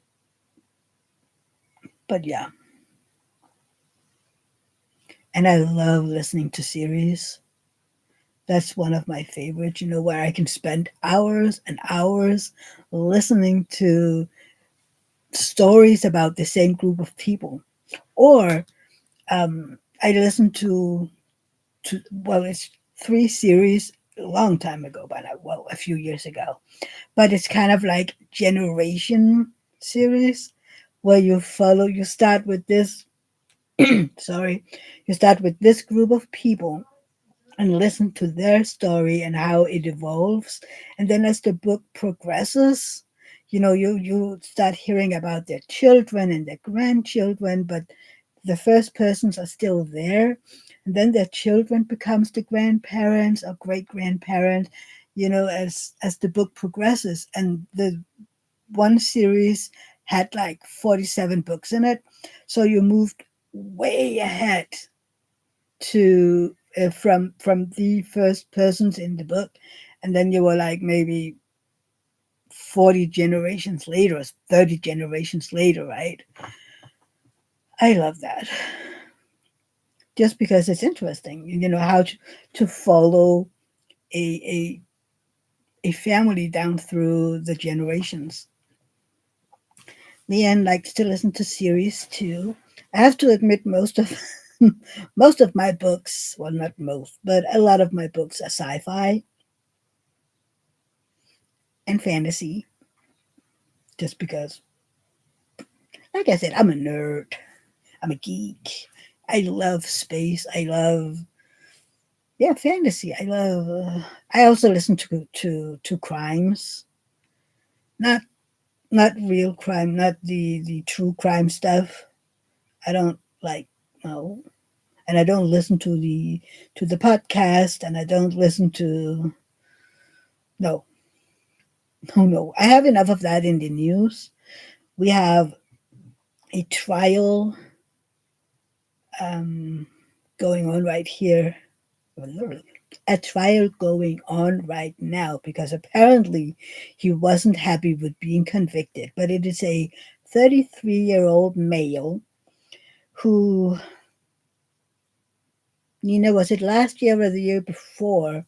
But yeah, and I love listening to series. That's one of my favorites, where I can spend hours and hours listening to stories about the same group of people. Or I listened to it's three series a long time ago, but a few years ago. But it's kind of like generation series where you start with this, sorry, you start with this group of people and listen to their story and how it evolves. And then as the book progresses, you start hearing about their children and their grandchildren, but the first persons are still there. And then their children becomes the grandparents or great grandparents, as the book progresses. And the one series had like 47 books in it. So you moved way ahead to from the first persons in the book, and then you were like maybe 40 generations later or 30 generations later, right? I love that just because it's interesting, how to follow a a family down through the generations. Leanne likes to listen to series too. I have to admit, most of most of my books, well, not most, but a lot of my books are sci-fi and fantasy, just because, like I said, I'm a nerd. I'm a geek. I love space. I love, yeah, fantasy. I love. I also listen to crimes, not not real crime, not the true crime stuff. I don't like, no, and I don't listen to the podcast, and I don't listen to, no, no. I have enough of that in the news. We have a trial um, going on right here. a trial going on right now because apparently he wasn't happy with being convicted. But it is a 33-year-old male who, was it last year or the year before,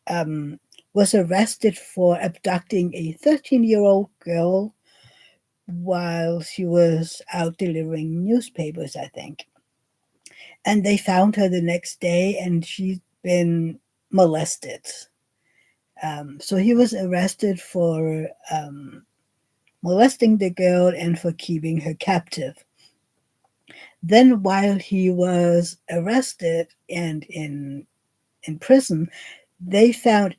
um, was arrested for abducting a 13-year-old girl while she was out delivering newspapers, I think. And they found her the next day and she'd been molested. So he was arrested for molesting the girl and for keeping her captive. Then, while he was arrested and in prison, they found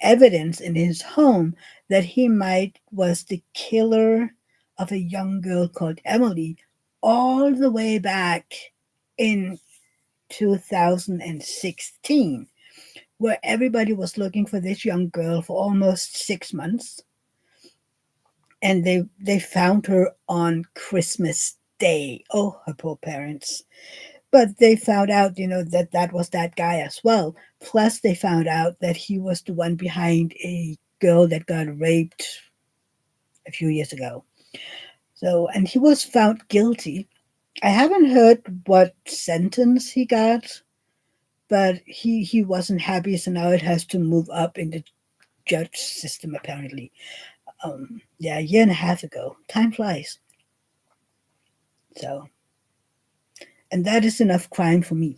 evidence in his home that he might was the killer of a young girl called Emily all the way back in 2016, where everybody was looking for this young girl for almost 6 months, and they found her on Christmas Day. Oh, her poor parents. But they found out, that that was that guy as well. Plus, they found out that he was the one behind a girl that got raped a few years ago. So, and he was found guilty. I haven't heard what sentence he got, but he wasn't happy, so now it has to move up in the judge system apparently. Yeah, a year and a half ago. Time flies. So, and that is enough crime for me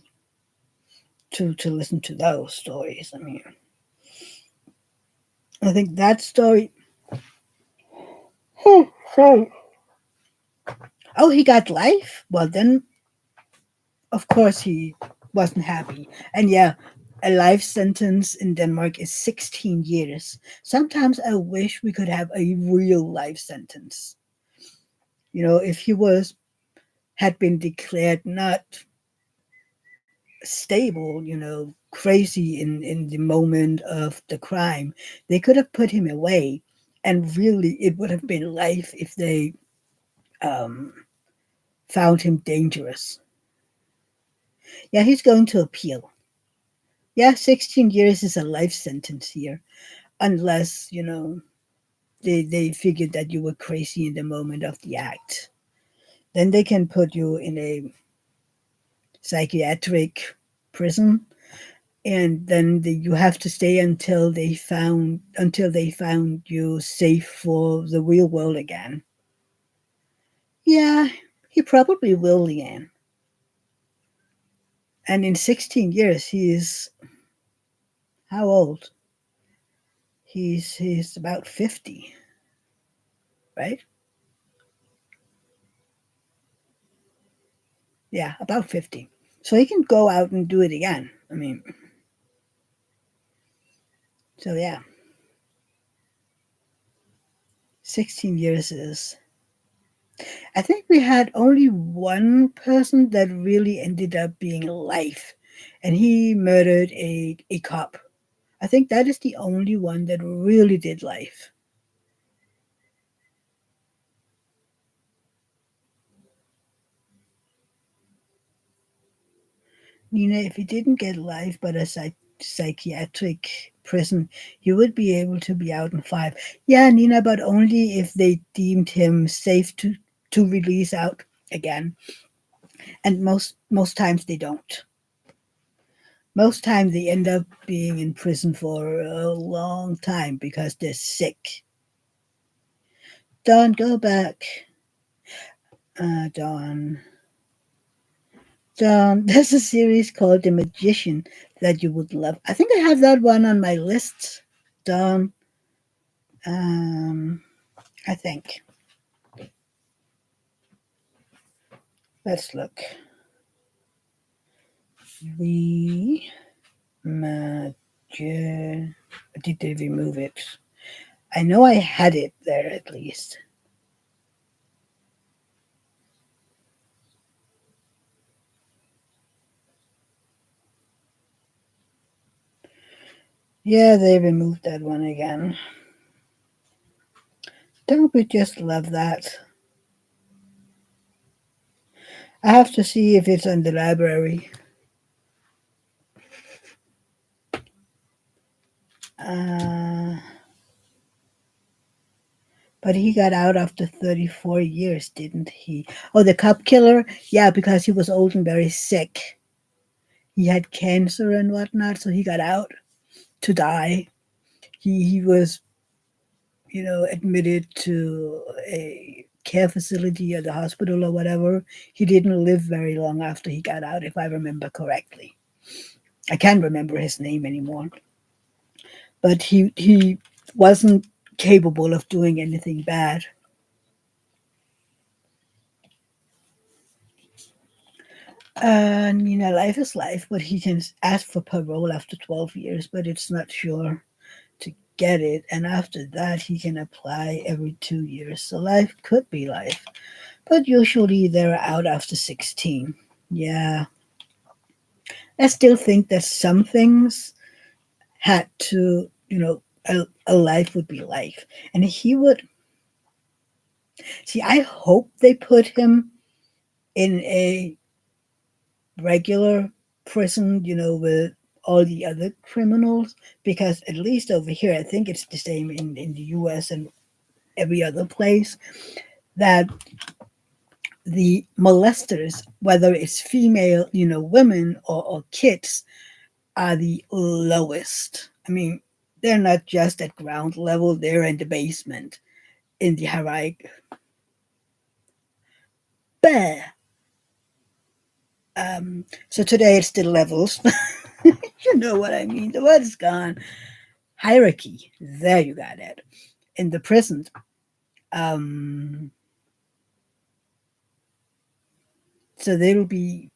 to listen to those stories. I mean, I think that story. Oh, sorry. Oh, he got life. Well, then of course he wasn't happy. And yeah, a life sentence in Denmark is 16 years. Sometimes I wish we could have a real life sentence. If he was had been declared not stable, crazy in the moment of the crime, they could have put him away. And really, it would have been life if they um, found him dangerous. Yeah, he's going to appeal. Yeah, 16 years is a life sentence here, unless, they figured that you were crazy in the moment of the act. Then they can put you in a psychiatric prison, and then you have to stay until they found you safe for the real world again. Yeah, he probably will, Leanne. And in 16 years, he's how old? He's about 50, right? Yeah, about 50. So he can go out and do it again. I mean, so yeah, 16 years is. I think we had only one person that really ended up being life, and he murdered a cop. I think that is the only one that really did life. Nina, if he didn't get life but a psychiatric prison, he would be able to be out in 5. Yeah, Nina, but only if they deemed him safe to release out again. And most times they don't. Most times they end up being in prison for a long time because they're sick. Don, go back. Don. Don, there's a series called The Magician that you would love. I think I have that one on my list. Don, um, I think. Let's look. The Magician. Did they remove it? I know I had it there at least. Yeah, they removed that one again. Don't we just love that? I have to see if it's in the library. Uh, but he got out after 34 years, didn't he? Oh, the cop killer? Yeah, because he was old and very sick. He had cancer and whatnot, so he got out to die. He was, admitted to a care facility or the hospital or whatever. He didn't live very long after he got out, if I remember correctly. I can't remember his name anymore, but he wasn't capable of doing anything bad. Life is life, but he can ask for parole after 12 years, but it's not sure to get it. And after that, he can apply every 2 years. So life could be life, but usually they're out after 16. Yeah. I still think that some things had to, a life would be life. And he would, see, I hope they put him in a regular prison, with all the other criminals, because at least over here, I think it's the same in the US and every other place, that the molesters, whether it's female, women or kids, are the lowest. I mean, they're not just at ground level, they're in the basement, in the hierarchy. But, so today it's the levels. You know what I mean? The word is gone. Hierarchy. There you got it. In the prison, um, so they'll be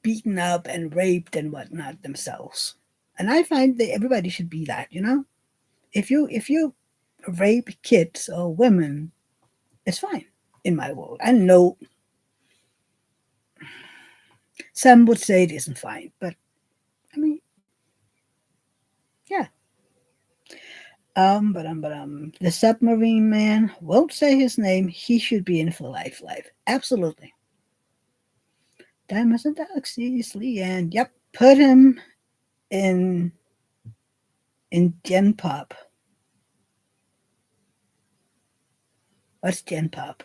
beaten up and raped and whatnot themselves. And I find that everybody should be that. If you rape kids or women, it's fine in my world. I know some would say it isn't fine, but I mean, yeah. The submarine man won't say his name. He should be in for life. Life, absolutely. Diamonds and Galaxies, Leanne. Yep, put him in Gen Pop. What's Gen Pop?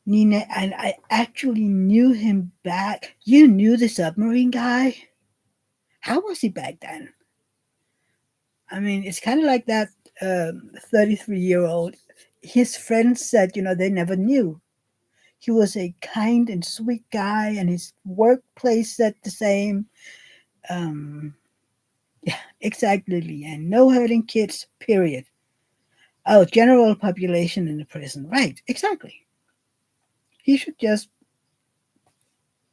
Nina, and I actually knew him back. You knew the submarine guy? How was he back then? I mean, it's kind of like that 33-year-old. His friends said, they never knew. He was a kind and sweet guy, and his workplace said the same. Um, yeah, exactly. And no hurting kids, period. Oh, general population in the prison. Right, exactly. He should just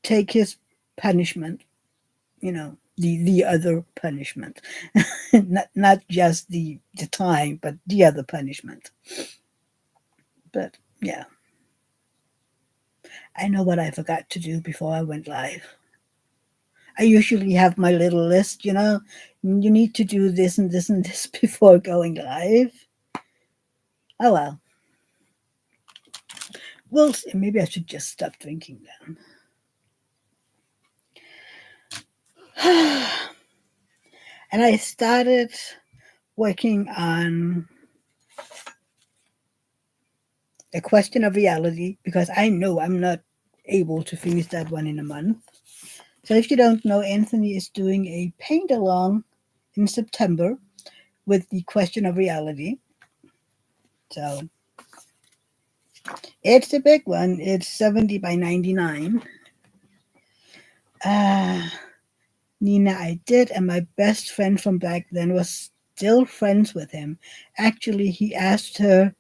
take his punishment, the other punishment. not just the time, but the other punishment. But yeah, I know what I forgot to do before I went live. I usually have my little list, you need to do this and this and this before going live. Oh well. Well, maybe I should just stop drinking then. And I started working on a question of reality because I know I'm not able to finish that one in a month. So if you don't know, Anthony is doing a paint along in September with the question of reality. So it's a big one. It's 70 by 99. Uh, Nina, I did, and my best friend from back then was still friends with him. Actually, he asked her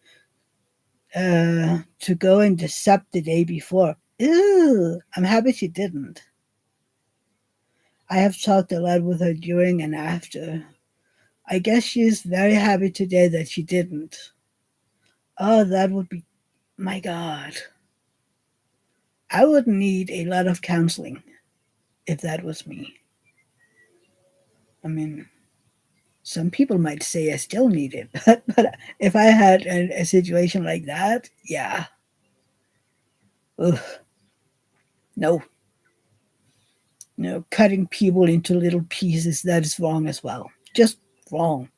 to go and sub the day before. Ew, I'm happy she didn't. I have talked a lot with her during and after. I guess she's very happy today that she didn't. Oh, that would be, my God. I would need a lot of counseling if that was me. I mean, some people might say I still need it, but if I had a situation like that, yeah. Ugh, no, cutting people into little pieces, that is wrong as well. Just wrong.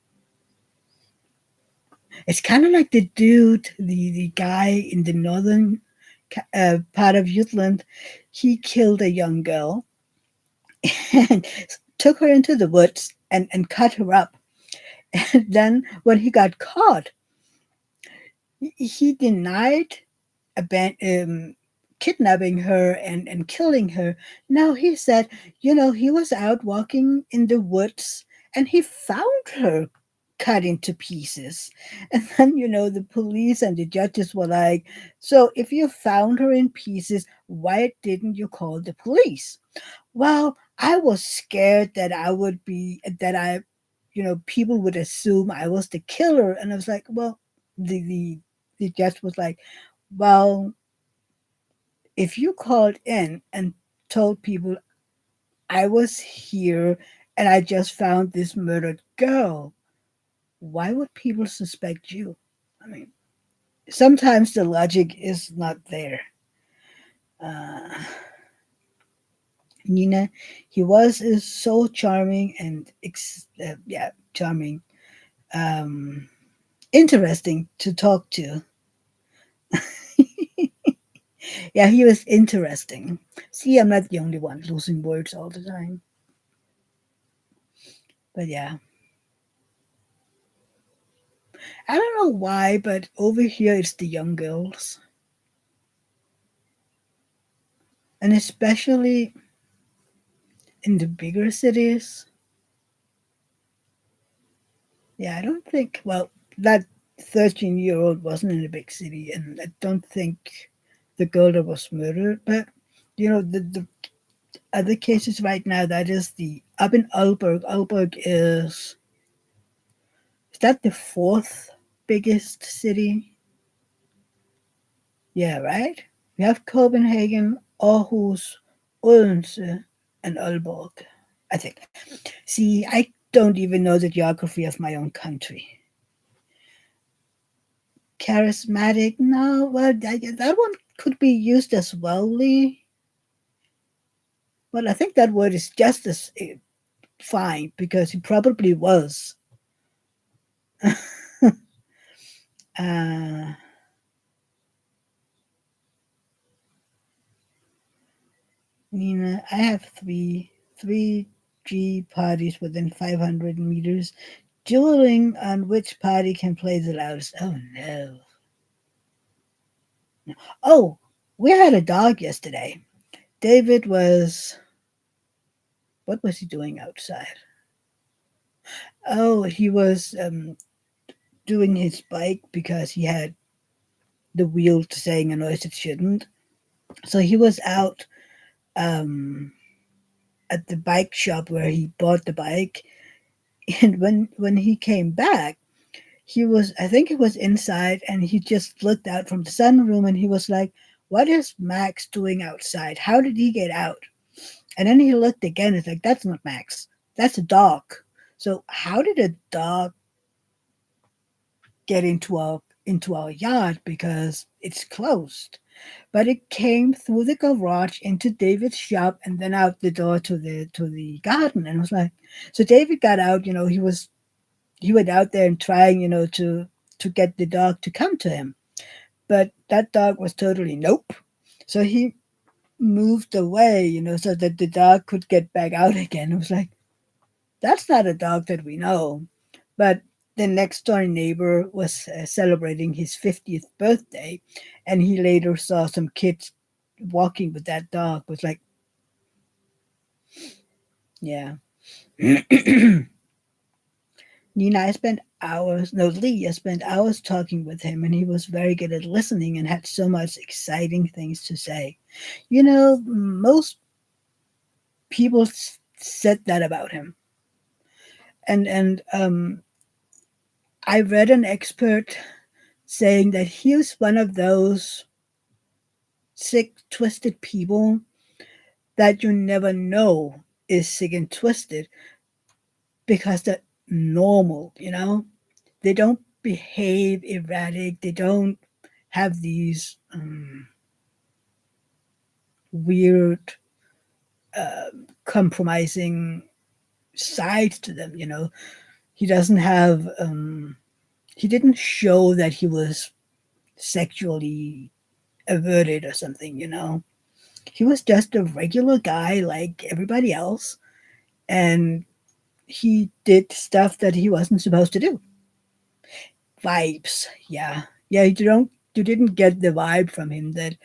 It's kind of like the dude, the guy in the northern part of Jutland. He killed a young girl and took her into the woods and cut her up. And then when he got caught, he denied kidnapping her and killing her. Now he said, he was out walking in the woods and he found her cut into pieces. And then, the police and the judges were like, so if you found her in pieces, why didn't you call the police? Well, I was scared that people would assume I was the killer. And I was like, well, the judge was like, well, if you called in and told people I was here and I just found this murdered girl, why would people suspect you? I mean, sometimes the logic is not there. Uh, Nina, he was is so charming and yeah, charming, um, interesting to talk to. Yeah, he was interesting. See, I'm not the only one losing words all the time. But yeah, I don't know why, but over here it's the young girls, and especially in the bigger cities. Yeah, I don't think. Well, that 13-year-old wasn't in a big city, and I don't think the girl that was murdered. But the other cases right now, that is the up in Aalborg. Aalborg is that the fourth biggest city? Yeah, right. We have Copenhagen, Aarhus, Odense, and Aalborg. I think. See, I don't even know the geography of my own country. Charismatic? No, well, that one could be used as well, Lee. Well, I think that word is just as fine because he probably was. uh, Nina, I have three G parties within 500 meters, dueling on which party can play the loudest. Oh no! Oh, we had a dog yesterday. David was, what was he doing outside? Oh, he was doing his bike because he had the wheel saying a noise it shouldn't. So he was out um, at the bike shop where he bought the bike, and when he came back, he was, I think he was inside, and he just looked out from the sunroom, and he was like, "What is Max doing outside? How did he get out?" And then he looked again. It's like, "That's not Max. That's a dog." So how did a dog get into our yard because it's closed? But it came through the garage into David's shop and then out the door to the garden. And it was like, so David got out. He went out there and trying to get the dog to come to him, but that dog was totally nope. So he moved away, so that the dog could get back out again. It was like, that's not a dog that we know. But the next door neighbor was celebrating his 50th birthday, and he later saw some kids walking with that dog. Was like, yeah. Nina, I spent hours, no, Lee, I spent hours talking with him, and he was very good at listening and had so much exciting things to say. Most people said that about him. And I read an expert saying that he was one of those sick, twisted people that you never know is sick and twisted because they're normal. They don't behave erratic. They don't have these weird compromising side to them. He doesn't have. He didn't show that he was sexually averted or something. He was just a regular guy like everybody else, and he did stuff that he wasn't supposed to do. Vibes, yeah, yeah. You didn't get the vibe from him that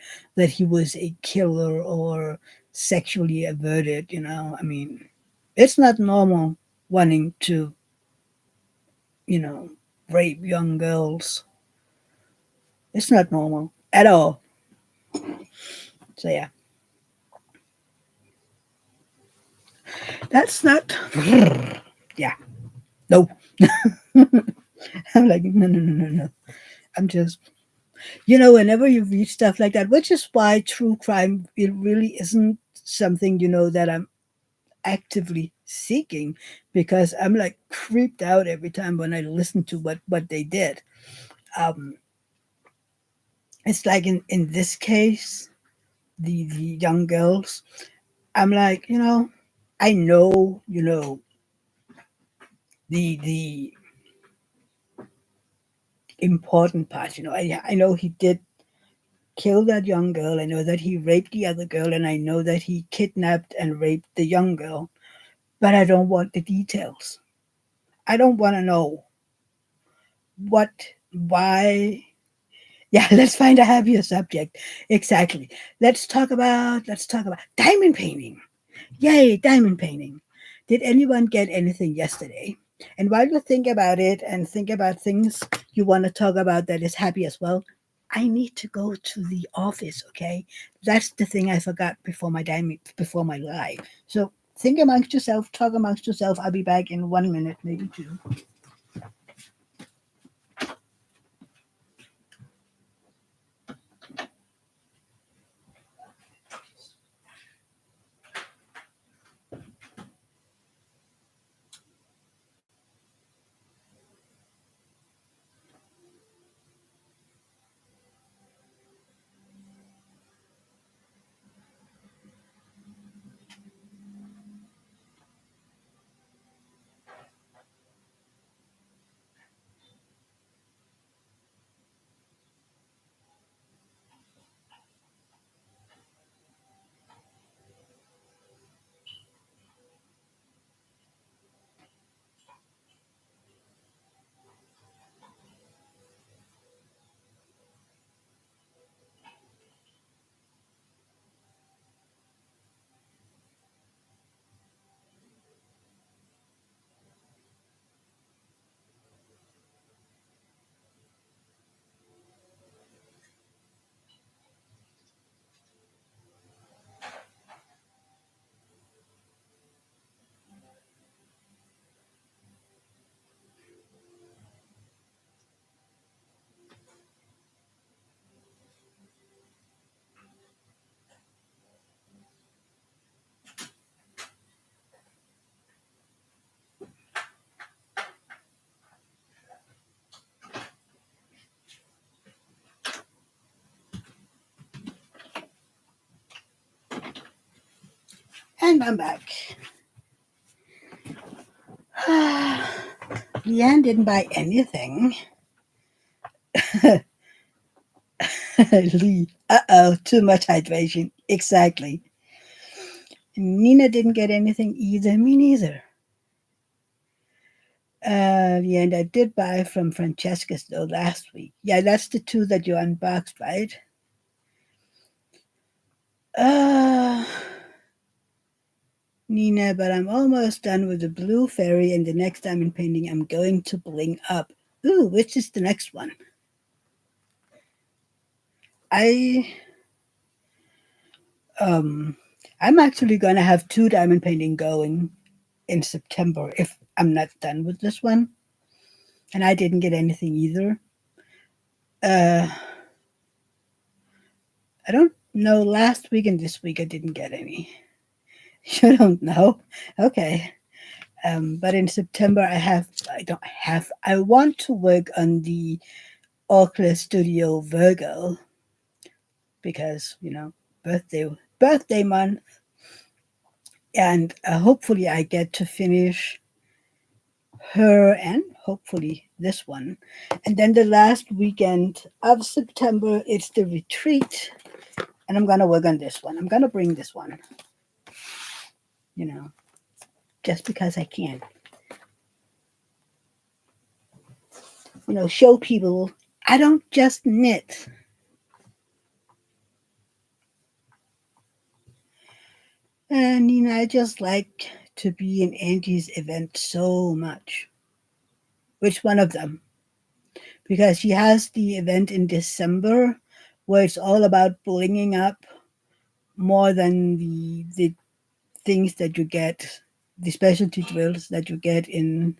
he was a killer or sexually averted. I mean, it's not normal wanting to you know rape young girls. It's not normal at all. So yeah, that's not. Yeah, no. I'm like, no, no, no, no, no. I'm just, whenever you read stuff like that, which is why true crime, it really isn't something, that I'm actively seeking, because I'm like creeped out every time when I listen to what they did. Um, it's like in this case, the young girls, I'm like, I know, the important part, I know he did kill that young girl. I know that he raped the other girl, and I know that he kidnapped and raped the young girl. But I don't want the details. I don't want to know what, why. Yeah, let's find a happier subject. Exactly. Let's talk about diamond painting. Yay, diamond painting. Did anyone get anything yesterday? And while you think about it and think about things you want to talk about that is happy as well, I need to go to the office, okay? That's the thing I forgot before my live. So think amongst yourself, talk amongst yourself. I'll be back in 1 minute, maybe two. And I'm back. Leanne didn't buy anything. Lee, too much hydration. Exactly. Nina didn't get anything either. Me neither. Yeah, and I did buy from Francesca's though last week. Yeah, that's the two that you unboxed, right? Uh, Nina, but I'm almost done with the blue fairy, and the next diamond painting I'm going to bling up. Ooh, which is the next one? I um, I'm actually gonna have two diamond painting going in September if I'm not done with this one, and I didn't get anything either. Uh, I don't know. Last week and this week I didn't get any. You don't know? Okay. But in September, I don't have, I want to work on the Oculus Studio Virgo because, birthday month. And hopefully I get to finish her and hopefully this one. And then the last weekend of September, it's the retreat. And I'm going to work on this one. I'm going to bring this one, you know, just because I can. Show people I don't just knit. And, I just like to be in Angie's event so much. Which one of them? Because she has the event in December where it's all about blinging up more than the things that you get, the specialty drills that you get in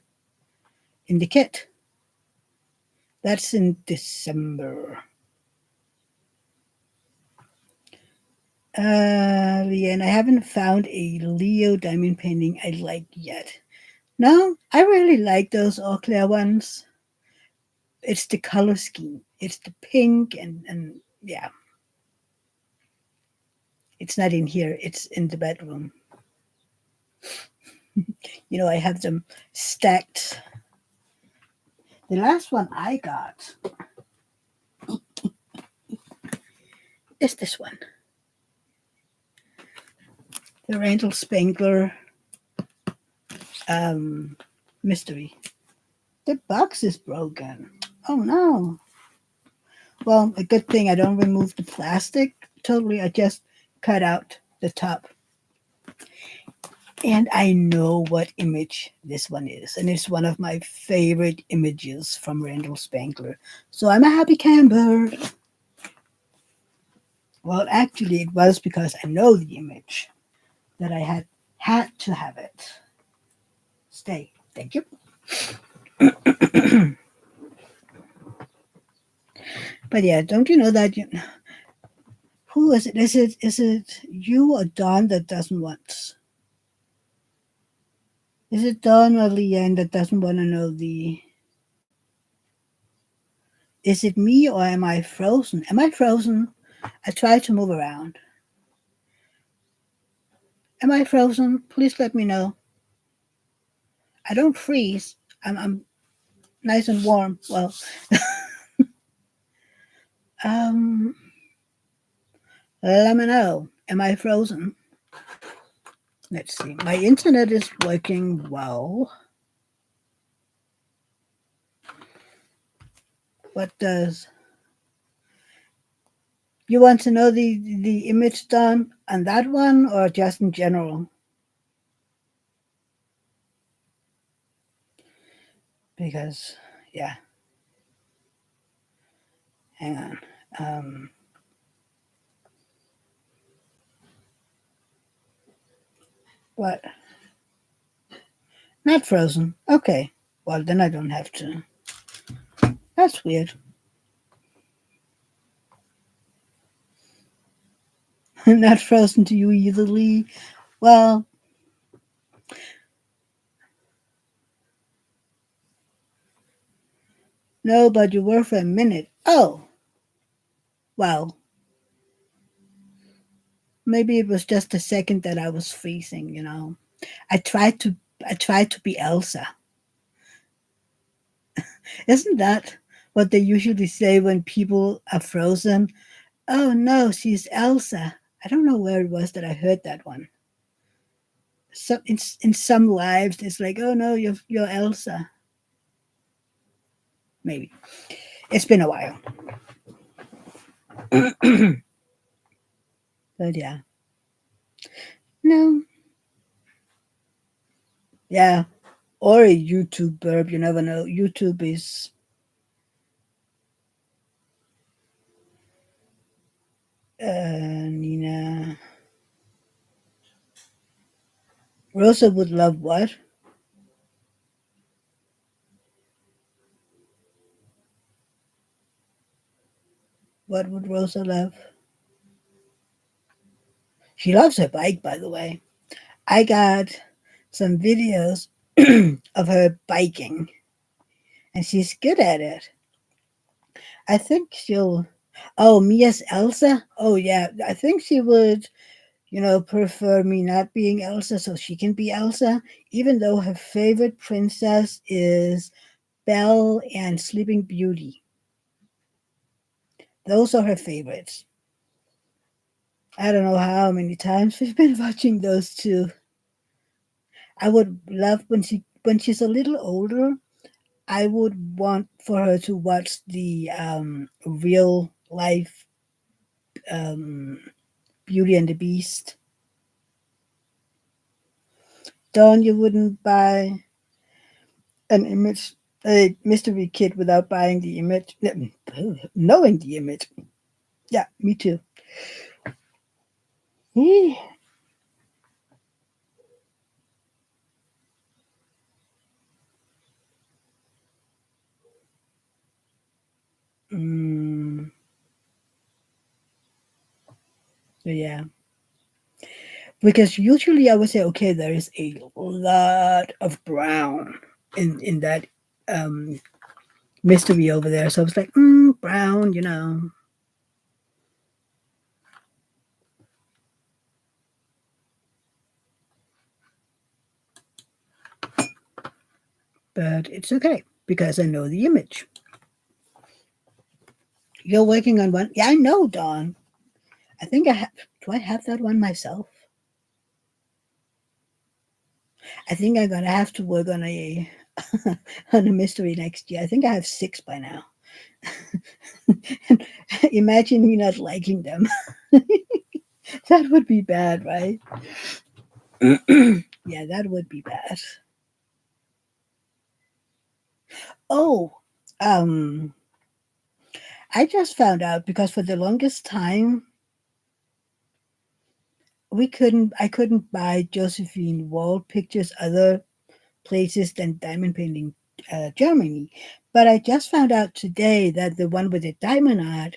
the kit. That's in December. Leanne, I haven't found a Leo diamond painting I like yet. No, I really like those Eau Claire ones. It's the color scheme. It's the pink and yeah. It's not in here. It's in the bedroom. I have them stacked. The last one I got is this one. The Randall Spangler mystery. The box is broken. Oh no. Well, a good thing I don't remove the plastic totally. I just cut out the top. And I know what image this one is. And it's one of my favorite images from Randall Spangler. So I'm a happy camper. Well, actually, it was because I know the image that I had to have it. Stay. Thank you. But yeah, don't you know that who is it? Is it you or Dawn that doesn't want? Is it Dawn or Leanne that doesn't want to know the? Is it me or am I frozen? Am I frozen? I try to move around. Am I frozen? Please let me know. I don't freeze. I'm nice and warm. Well, um, let me know. Am I frozen? Let's see. My internet is working well. What does you want to know the image done on that one or just in general? Because yeah, hang on. What? Not frozen. Okay. Well, then I don't have to. That's weird. Not frozen to you either, Lee. Well, no, but you were for a minute. Oh, well, maybe it was just a second that I was freezing. I tried to I tried to be Elsa. Isn't that what they usually say when people are frozen? Oh no, she's Elsa. I don't know where it was that I heard that one. So in some lives, it's like, oh no, you're Elsa. Maybe it's been a while, but yeah, no, yeah, or a YouTube burp. You never know. YouTube is Nina. Rosa would love what? What would Rosa love? She loves her bike, by the way. I got some videos of her biking, and she's good at it. I think she'll. Oh, Mia's Elsa. Oh yeah, I think she would. prefer me not being Elsa so she can be Elsa, even though her favorite princess is Belle and Sleeping Beauty. Those are her favorites. I don't know how many times we've been watching those two. I would love when she's a little older. I would want for her to watch the real life um, Beauty and the Beast. Dawn, you wouldn't buy an image, a mystery kit without buying the image, knowing the image. Yeah, me too. Mm, yeah, because usually I would say, okay, there is a lot of brown in that um, mystery over there. So I was like, brown. But it's okay because I know the image. You're working on one. Yeah, I know, Dawn. I think I have. Do I have that one myself? I think I'm gonna have to work on a on a mystery next year. I think I have six by now. Imagine me not liking them. That would be bad, right? Yeah, that would be bad. Oh, um, I just found out because for the longest time I couldn't buy Josephine wall pictures other places than diamond painting Germany. But I just found out today that the one with the diamond art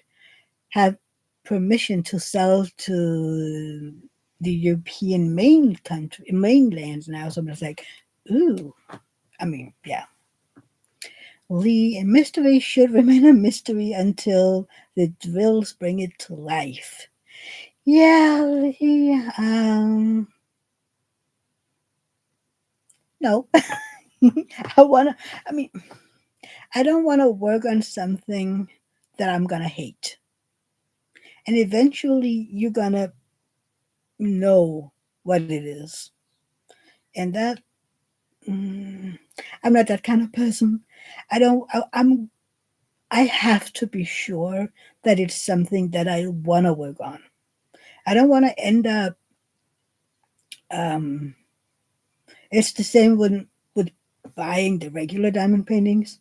have permission to sell to the European mainlands now. So I was like, ooh, I mean, yeah. Lee, a mystery should remain a mystery until the drills bring it to life. Yeah, Lee, no. I wanna, I mean, I don't want to work on something that I'm gonna hate. And eventually you're gonna know what it is. And that, mm, I'm not that kind of person. I don't, I have to be sure that it's something that I want to work on. I don't want to end up, um, it's the same with buying the regular diamond paintings.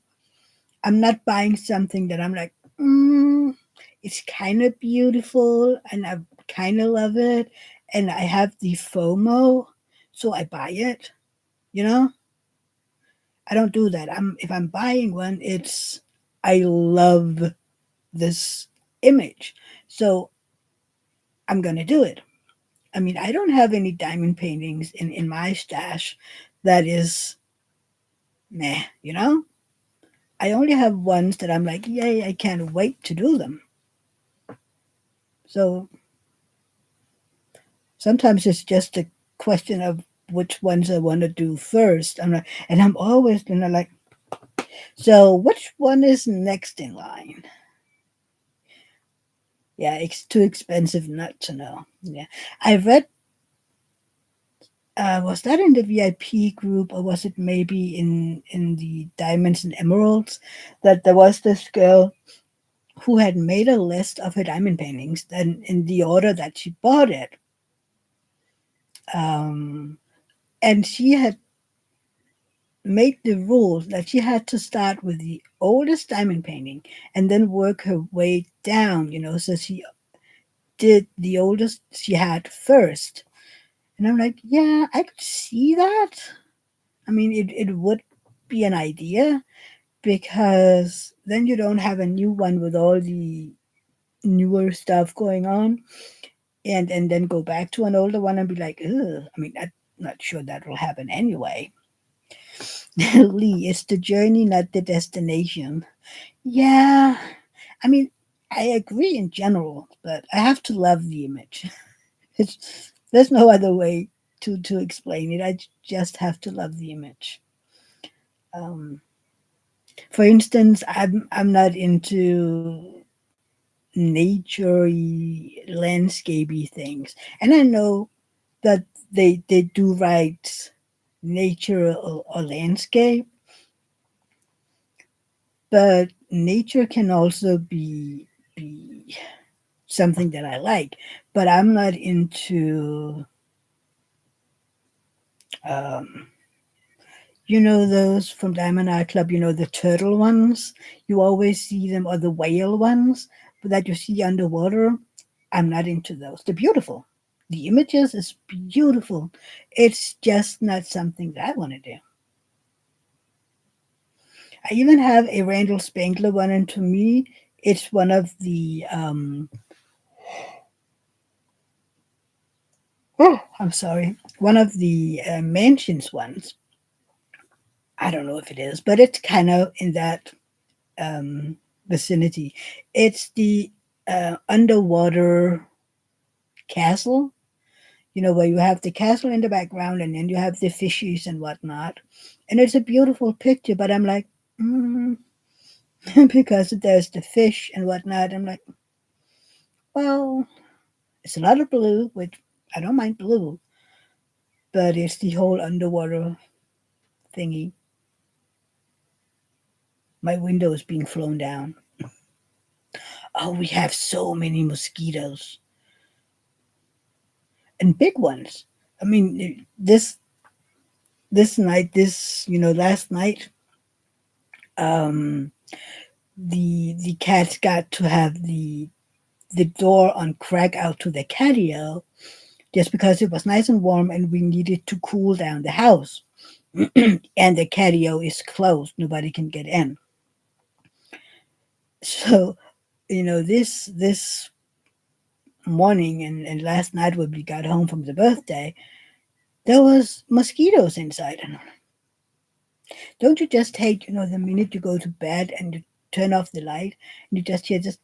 I'm not buying something that I'm like, it's kind of beautiful and I kind of love it and I have the FOMO, so I buy it. You know, I don't do that. If I'm buying one, it's I love this image, so I'm gonna do it. I mean, I don't have any diamond paintings in my stash that is meh. I only have ones that I'm like, yay, I can't wait to do them. So sometimes it's just a question of which ones I want to do first. And I'm always like, so which one is next in line? Yeah, it's too expensive not to know. Yeah, I read. Was that in the VIP group or was it maybe in the Diamonds and Emeralds that there was this girl who had made a list of her diamond paintings and in the order that she bought it. Um, and she had made the rules that she had to start with the oldest diamond painting and then work her way down, so she did the oldest she had first. And I'm like, yeah, I could see that. I mean, it would be an idea because then you don't have a new one with all the newer stuff going on and then go back to an older one and be like, ugh. I mean, I'm not sure that will happen anyway. Lee, it's the journey, not the destination. Yeah, I mean, I agree in general, but I have to love the image. It's There's no other way to explain it. I just have to love the image. Um, for instance, I'm not into nature landscapey things, and I know that they do write nature or landscape, but nature can also be something that I like. But I'm not into um, those from Diamond Art Club, the turtle ones. You always see them, or the whale ones that you see underwater. I'm not into those. They're beautiful. The images is beautiful. It's just not something that I want to do. I even have a Randall Spangler one, and to me, it's one of the oh, I'm sorry, one of the mansions ones. I don't know if it is, but it's kind of in that um, vicinity. It's the underwater castle, where you have the castle in the background and then you have the fishies and whatnot. And it's a beautiful picture, but I'm like, mm, because there's the fish and whatnot. I'm like, well, it's a lot of blue, which I don't mind blue, but it's the whole underwater thingy. My window is being flown down. Oh, we have so many mosquitoes and big ones. I mean, this night, last night, um, the cats got to have the door on crack out to the catio just because it was nice and warm and we needed to cool down the house. And the catio is closed; nobody can get in. So this morning and last night when we got home from the birthday, there was mosquitoes inside. And don't you just hate, the minute you go to bed and you turn off the light and you just hear this,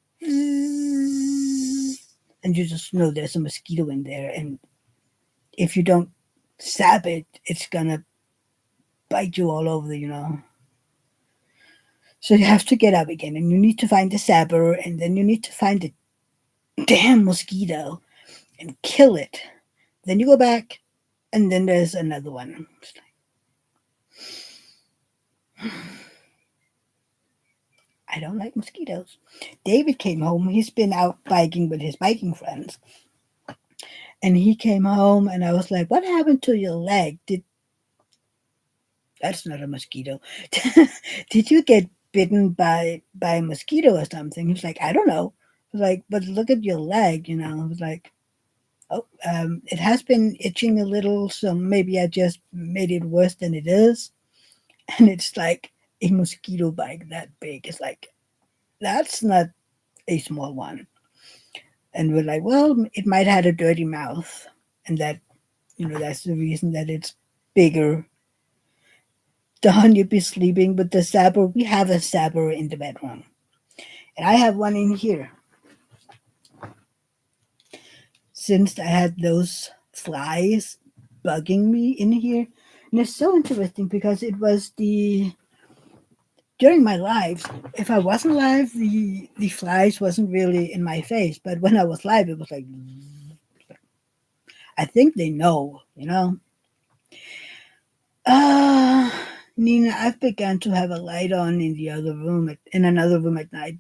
and you just know there's a mosquito in there, and if you don't zap it, it's gonna bite you all over, So you have to get up again, and you need to find the zapper, and then you need to find the damn mosquito and kill it. Then you go back, and then there's another one. I don't like mosquitoes. David came home. He's been out biking with his biking friends. And he came home, and I was like, "What happened to your leg? That's not a mosquito. Did you get bitten by a mosquito or something?" He's like, "I don't know." I was like, "But look at your leg, I was like, "Oh, it has been itching a little, so maybe I just made it worse than it is." And it's like a mosquito bite that big. It's like that's not a small one. And we're like, well, it might have a dirty mouth, and that's the reason that it's bigger. Dawn, you'd be sleeping with the sabber. We have a sabber in the bedroom, and I have one in here since I had those flies bugging me in here. And it's so interesting because it was the during my lives. If I wasn't live, the flies wasn't really in my face, but when I was live, it was like I think they know. Uh, Nina, I've begun to have a light on in the other room, in another room at night.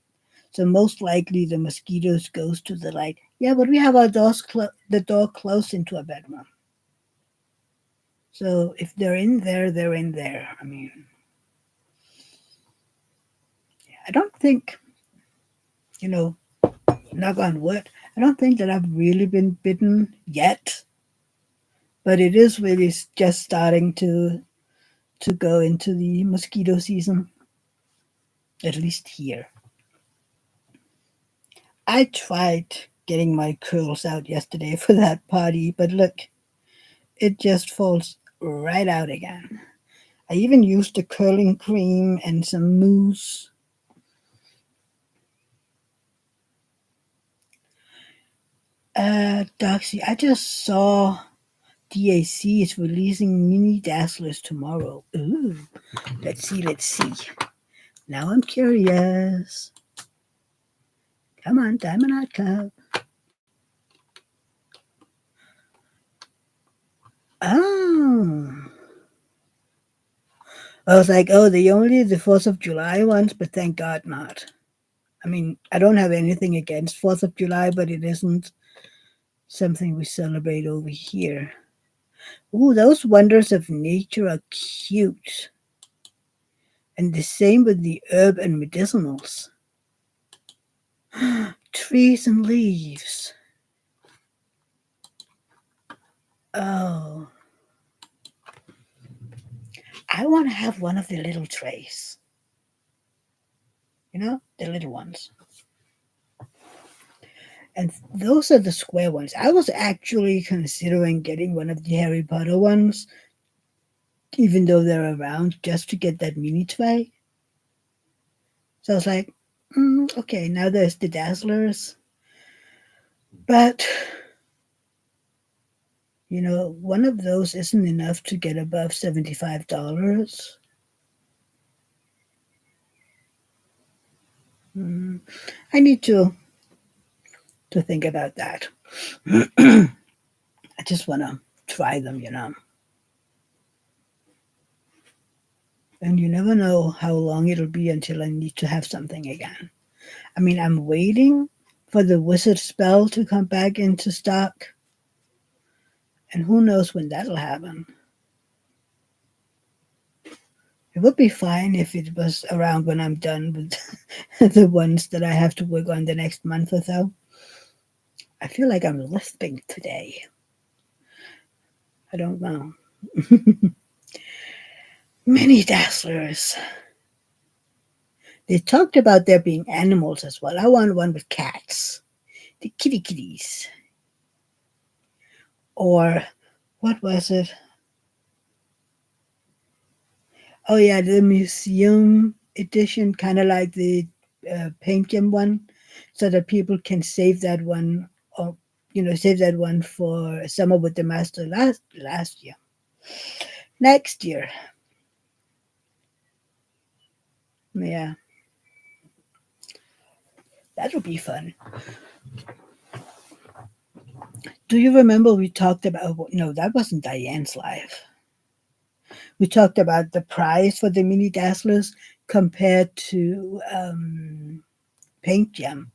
So most likely the mosquitoes goes to the light. Yeah, but we have our the door close into our bedroom. So if they're in there, they're in there. I mean, I don't think, you know, knock on wood, I don't think that I've really been bitten yet. But it is really just starting to go into the mosquito season, at least here. I tried getting my curls out yesterday for that party, but look, it just falls right out again. I even used the curling cream and some mousse. Doxy, I just saw DAC is releasing mini dazzlers tomorrow. Ooh, let's see, let's see. Now I'm curious. Come on, Diamond Art Club. Oh. I was like, oh, the only the 4th of July ones, but thank God not. I mean, I don't have anything against 4th of July, but it isn't something we celebrate over here. Ooh, those wonders of nature are cute. And the same with the herb and medicinals. Trees and leaves. Oh, I want to have one of the little trays. You know, the little ones. And those are the square ones. I was actually considering getting one of the Harry Potter ones, even though they're around, just to get that mini tray. So I was like, okay, now there's the Dazzlers. But, one of those isn't enough to get above $75. Mm, I need to think about that. I just want to try them. And you never know how long it'll be until I need to have something again. I mean, I'm waiting for the wizard spell to come back into stock, and who knows when that'll happen. It would be fine if it was around when I'm done with the ones that I have to work on the next month or so. I feel like I'm lisping today. I don't know. Many dazzlers. They talked about there being animals as well. I want one with cats. The kitty kitties. Or what was it? Oh yeah, the museum edition, kind of like the paint gem one, so that people can save that one, or save that one for summer with the master last year, next year. Yeah, that'll be fun. Do you remember we talked about? No, that wasn't Diane's live. We talked about the price for the mini dazzlers compared to paint gem.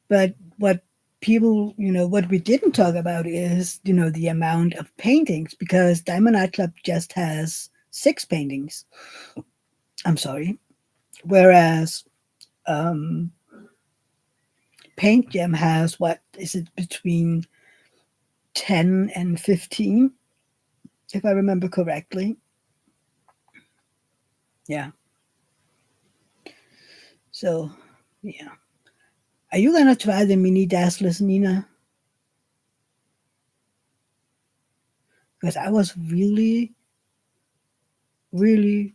But what we didn't talk about is, the amount of paintings, because Diamond Art Club just has 6 paintings. I'm sorry. Whereas um, Paint Gem has, what is it, between 10 and 15, if I remember correctly. Yeah. So, yeah. Are you going to try the mini Dazzlers, Nina? Because I was really, really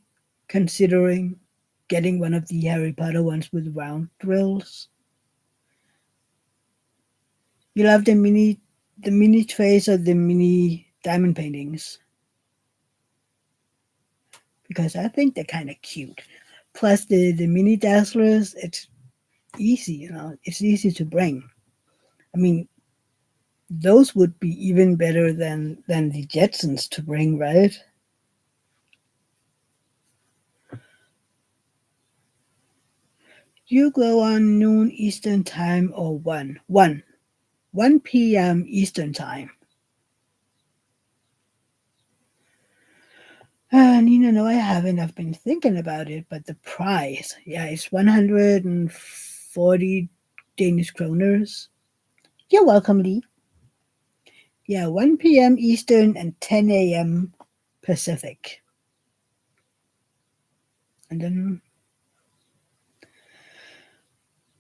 considering getting one of the Harry Potter ones with round drills. You love the mini trays or the mini diamond paintings? Because I think they're kind of cute. Plus the mini dazzlers, it's easy. It's easy to bring. I mean, those would be even better than the Jetsons to bring, right? You go on noon Eastern time or 1 p.m. Eastern time. Nina, no, I haven't. I've been thinking about it, but the price, yeah, it's 140 Danish kroners. You're welcome, Lee. Yeah, 1 p.m. Eastern and 10 a.m. Pacific. And then,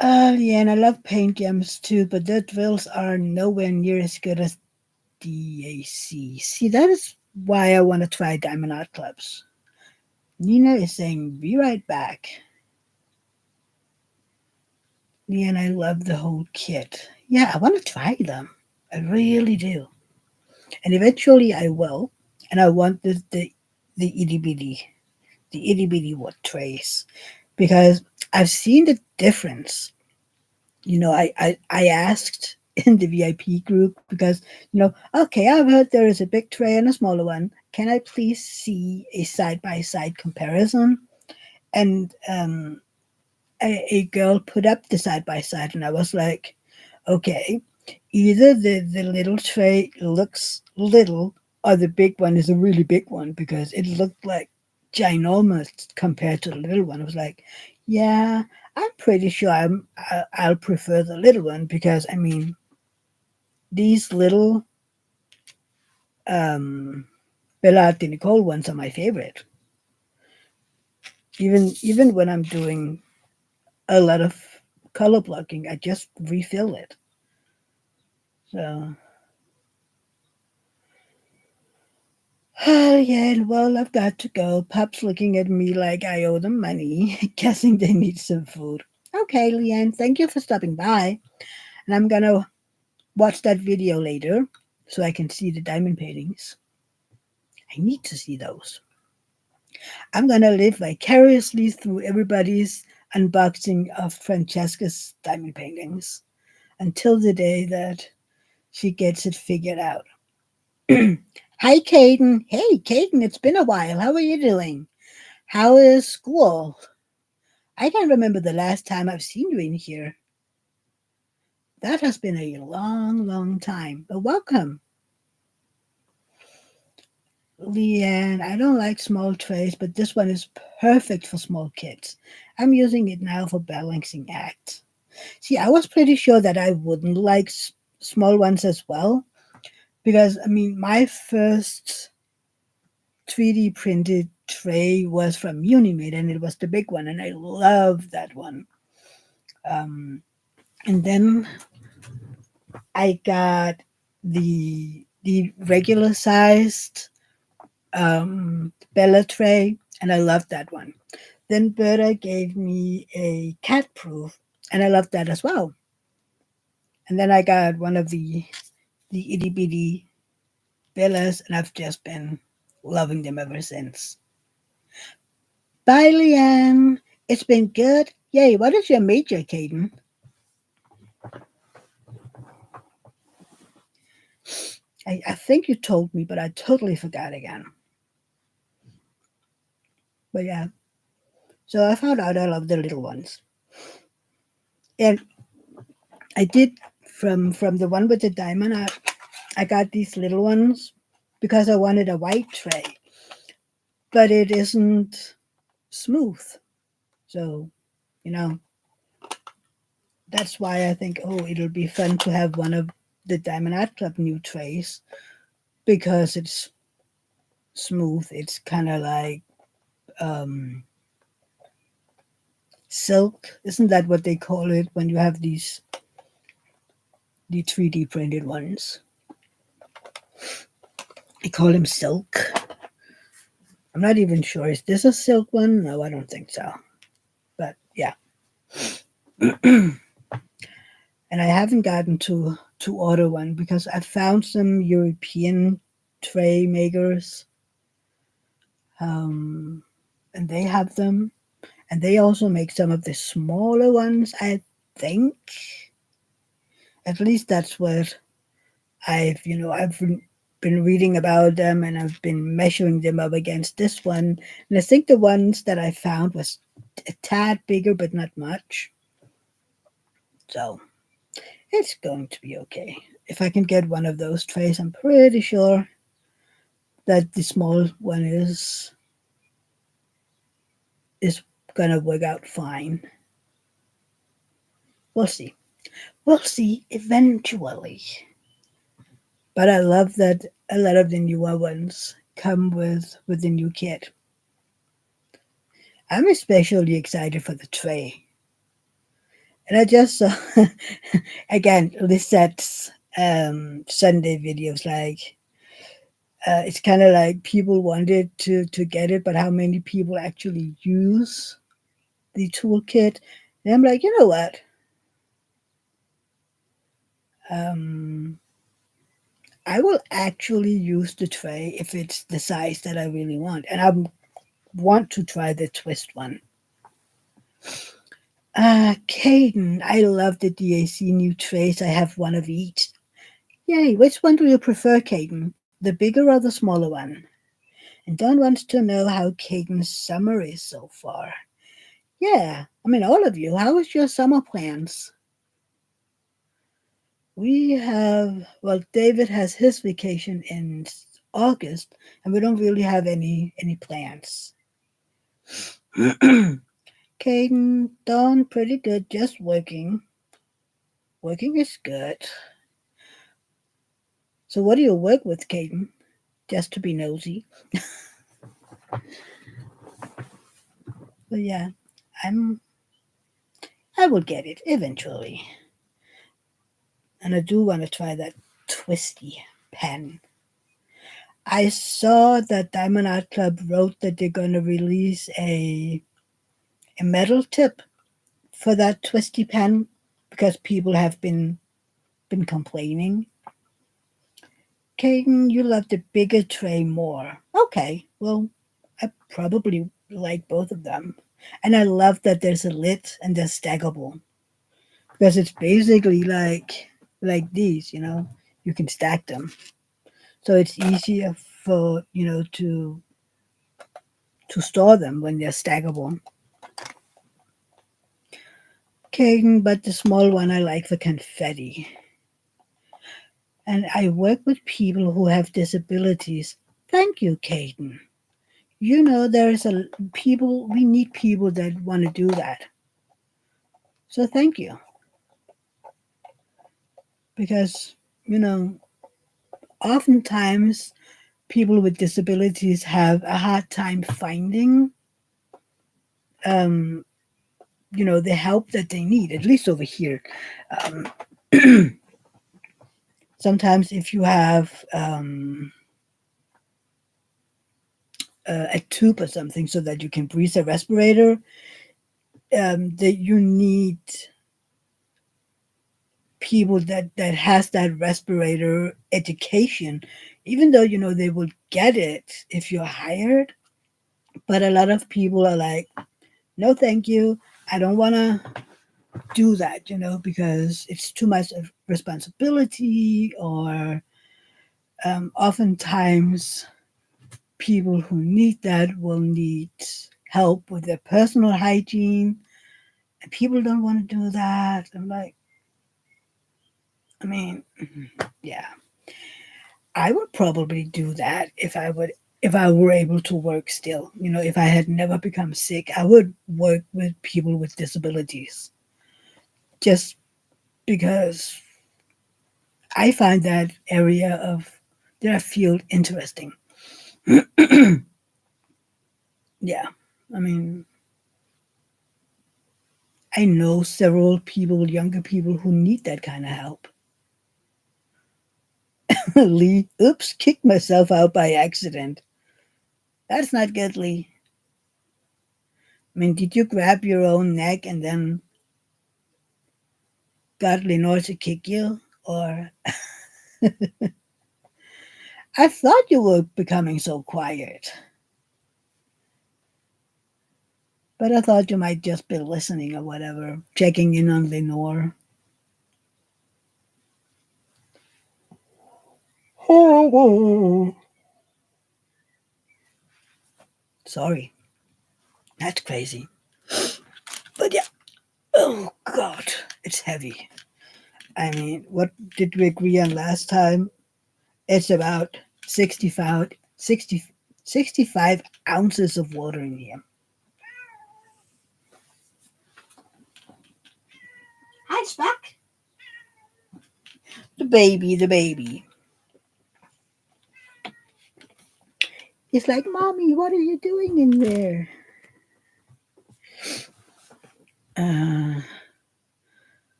yeah, and I love paint gems too, but their drills are nowhere near as good as DAC. See, that is why I want to try Diamond Art Clubs. Nina is saying, be right back. Yeah, and I love the whole kit. Yeah, I want to try them. I really do. And eventually I will. And I want the itty bitty, the itty bitty wood trays because I've seen the difference. I asked in the VIP group because, okay, I've heard there is a big tray and a smaller one. Can I please see a side by side comparison? And a girl put up the side by side, and I was like, okay, either the little tray looks little or the big one is a really big one because it looked like ginormous compared to the little one. I was like, yeah, I'm pretty sure I'll prefer the little one because I mean these little um Bella Nicole ones are my favorite. Even when I'm doing a lot of color blocking, I just refill it. So oh, yeah, well, I've got to go. Pup's looking at me like I owe them money, guessing they need some food. Okay, Leanne, thank you for stopping by. And I'm gonna watch that video later so I can see the diamond paintings. I need to see those. I'm gonna live vicariously through everybody's unboxing of Francesca's diamond paintings until the day that she gets it figured out. Hi, Caden. Hey, Caden, it's been a while. How are you doing? How is school? I can't remember the last time I've seen you in here. That has been a long, long time. But welcome. Leanne, I don't like small trays, but this one is perfect for small kids. I'm using it now for balancing acts. See, I was pretty sure that I wouldn't like small ones as well, because I mean, my first 3D printed tray was from Unimate, and it was the big one, and I loved that one. Um, and then I got the regular sized Bella tray, and I loved that one. Then Berta gave me a cat proof, and I loved that as well. And then I got one of the itty bitty Bellas, and I've just been loving them ever since. Bye, Leanne. It's been good. Yay, what is your major, Caden? I think you told me, but I totally forgot again. But yeah, so I found out I love the little ones. And I did from the one with the diamond. I got these little ones because I wanted a white tray, but it isn't smooth. So you know that's why I think it'll be fun to have one of the Diamond Art Club new trays because it's smooth. It's kind of like um, silk. Isn't that what they call it when you have the 3D printed ones? I call them silk. I'm not even sure. Is this a silk one? No, I don't think so. But yeah. And I haven't gotten to order one because I found some European tray makers, um, and they have them, and they also make some of the smaller ones. I think, at least that's what I've been reading about them, and I've been measuring them up against this one, and I think the ones that I found was a tad bigger, but not much. So it's going to be okay. If I can get one of those trays, I'm pretty sure that the small one is gonna work out fine. We'll see. We'll see eventually. But I love that a lot of the newer ones come with the new kit. I'm especially excited for the tray. And I just saw again Lisette's Sunday videos like it's kind of like people wanted to get it, but how many people actually use the toolkit? And I'm like, you know what? Um, I will actually use the tray if it's the size that I really want. And I want to try the twist one. Caden, I love the DAC new trays. I have one of each. Yay, which one do you prefer, Caden? The bigger or the smaller one? And Don wants to know how Caden's summer is so far. Yeah, I mean, all of you, how is your summer plans? We have, well, David has his vacation in August, and we don't really have any plans. Caden, Don, pretty good, just working. Working is good. So, what do you work with, Caden? Just to be nosy. But yeah, I'm. I will get it eventually, and I do want to try that twisty pen. I saw that Diamond Art Club wrote that they're gonna release a metal tip for that twisty pen because people have been complaining. Caden, you love the bigger tray more. Okay, well, I probably like both of them. And I love that there's a lid and they're stackable because it's basically like these, you know. You can stack them. So it's easier for, to store them when they're stackable. Caden, but the small one I like for confetti. And I work with people who have disabilities. Thank you, Caden. You know, there is a people, we need people that want to do that. So thank you. Because, you know, oftentimes people with disabilities have a hard time finding, um, the help that they need, at least over here. Um, Sometimes if you have a tube or something so that you can breathe a respirator, that you need people that has that respirator education, even though they will get it if you're hired. But a lot of people are like, no thank you, I don't want to do that, because it's too much of responsibility, or oftentimes people who need that will need help with their personal hygiene, and people don't want to do that. I'm like, I mean, yeah, I would probably do that if I were able to work still. If I had never become sick, I would work with people with disabilities just because I find that area of their field interesting. Yeah. I mean, I know several people, younger people, who need that kind of help. Lee, oops, kicked myself out by accident. That's not good, Lee. I mean, did you grab your own neck and then got Lenore to kick you? Or I thought you were becoming so quiet, but I thought you might just be listening or whatever, checking in on Lenore. Sorry, that's crazy. But yeah, oh God, it's heavy. I mean, what did we agree on last time? It's about 65, 60, 65 ounces of water in here. Hi, Spock. The baby. He's like, Mommy, what are you doing in there? Uh,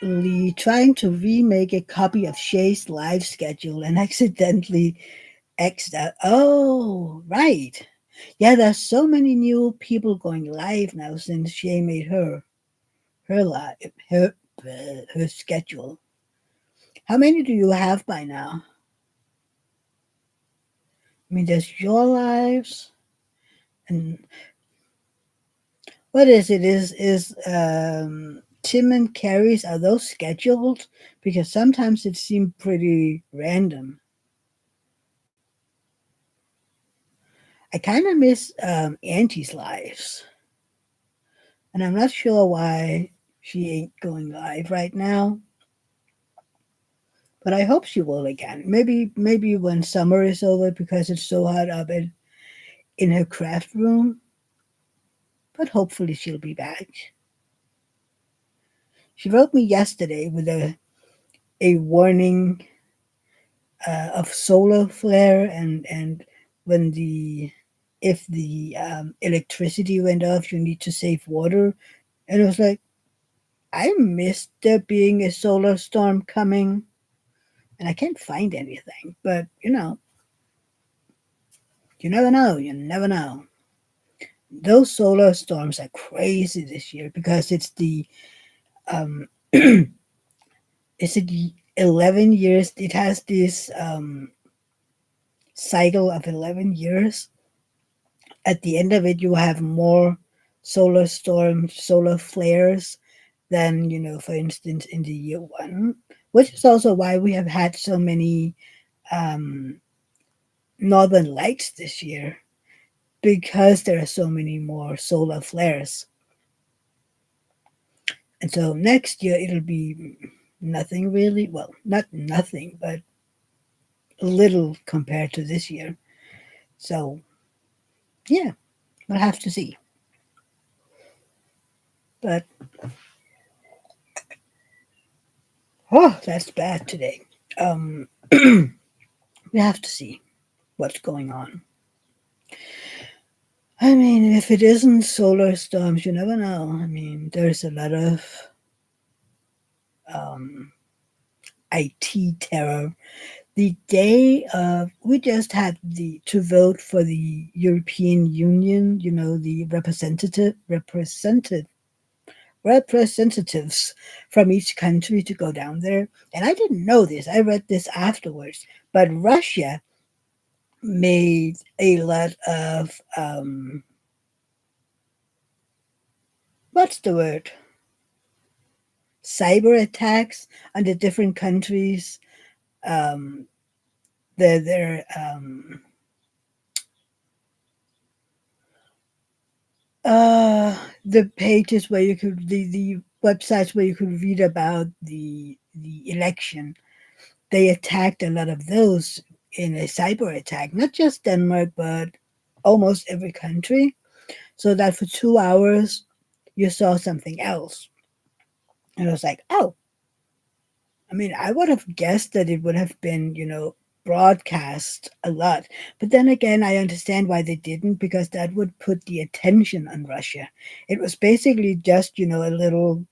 Lee trying to remake a copy of Shay's live schedule and accidentally X'd out. Oh, right. Yeah, there's so many new people going live now since Shay made her live. Her. her schedule. How many do you have by now? I mean, there's your lives, and what is it? Is Tim and Carrie's, are those scheduled? Because sometimes it seemed pretty random. I kind of miss Auntie's lives, and I'm not sure why she ain't going live right now. But I hope she will again. Maybe when summer is over because it's so hot up in her craft room. But hopefully she'll be back. She wrote me yesterday with a warning of solar flare and when the if the electricity went off, you need to save water. And it was like, I missed there being a solar storm coming, and I can't find anything. But you never know. You never know. Those solar storms are crazy this year because it's the um, is it 11 years? It has this cycle of 11 years. At the end of it, you have more solar storms, solar flares than for instance, in the year one, which is also why we have had so many um, northern lights this year because there are so many more solar flares. And so next year it'll be nothing really. Well, not nothing, but little compared to this year. So yeah, we'll have to see. But oh, that's bad today. We have to see what's going on. I mean, if it isn't solar storms, you never know. I mean, there's a lot of um, IT terror. The day of, we just had to vote for the European Union. The representatives from each country to go down there. And I didn't know this. I read this afterwards. But Russia made a lot of what's the word? Cyber attacks on the different countries. Um, their the pages where you could the websites where you could read about the election. They attacked a lot of those in a cyber attack, not just Denmark, but almost every country. So that for 2 hours you saw something else. And I was like, oh, I mean, I would have guessed that it would have been, broadcast a lot. But then again, I understand why they didn't, because that would put the attention on Russia. It was basically just, a little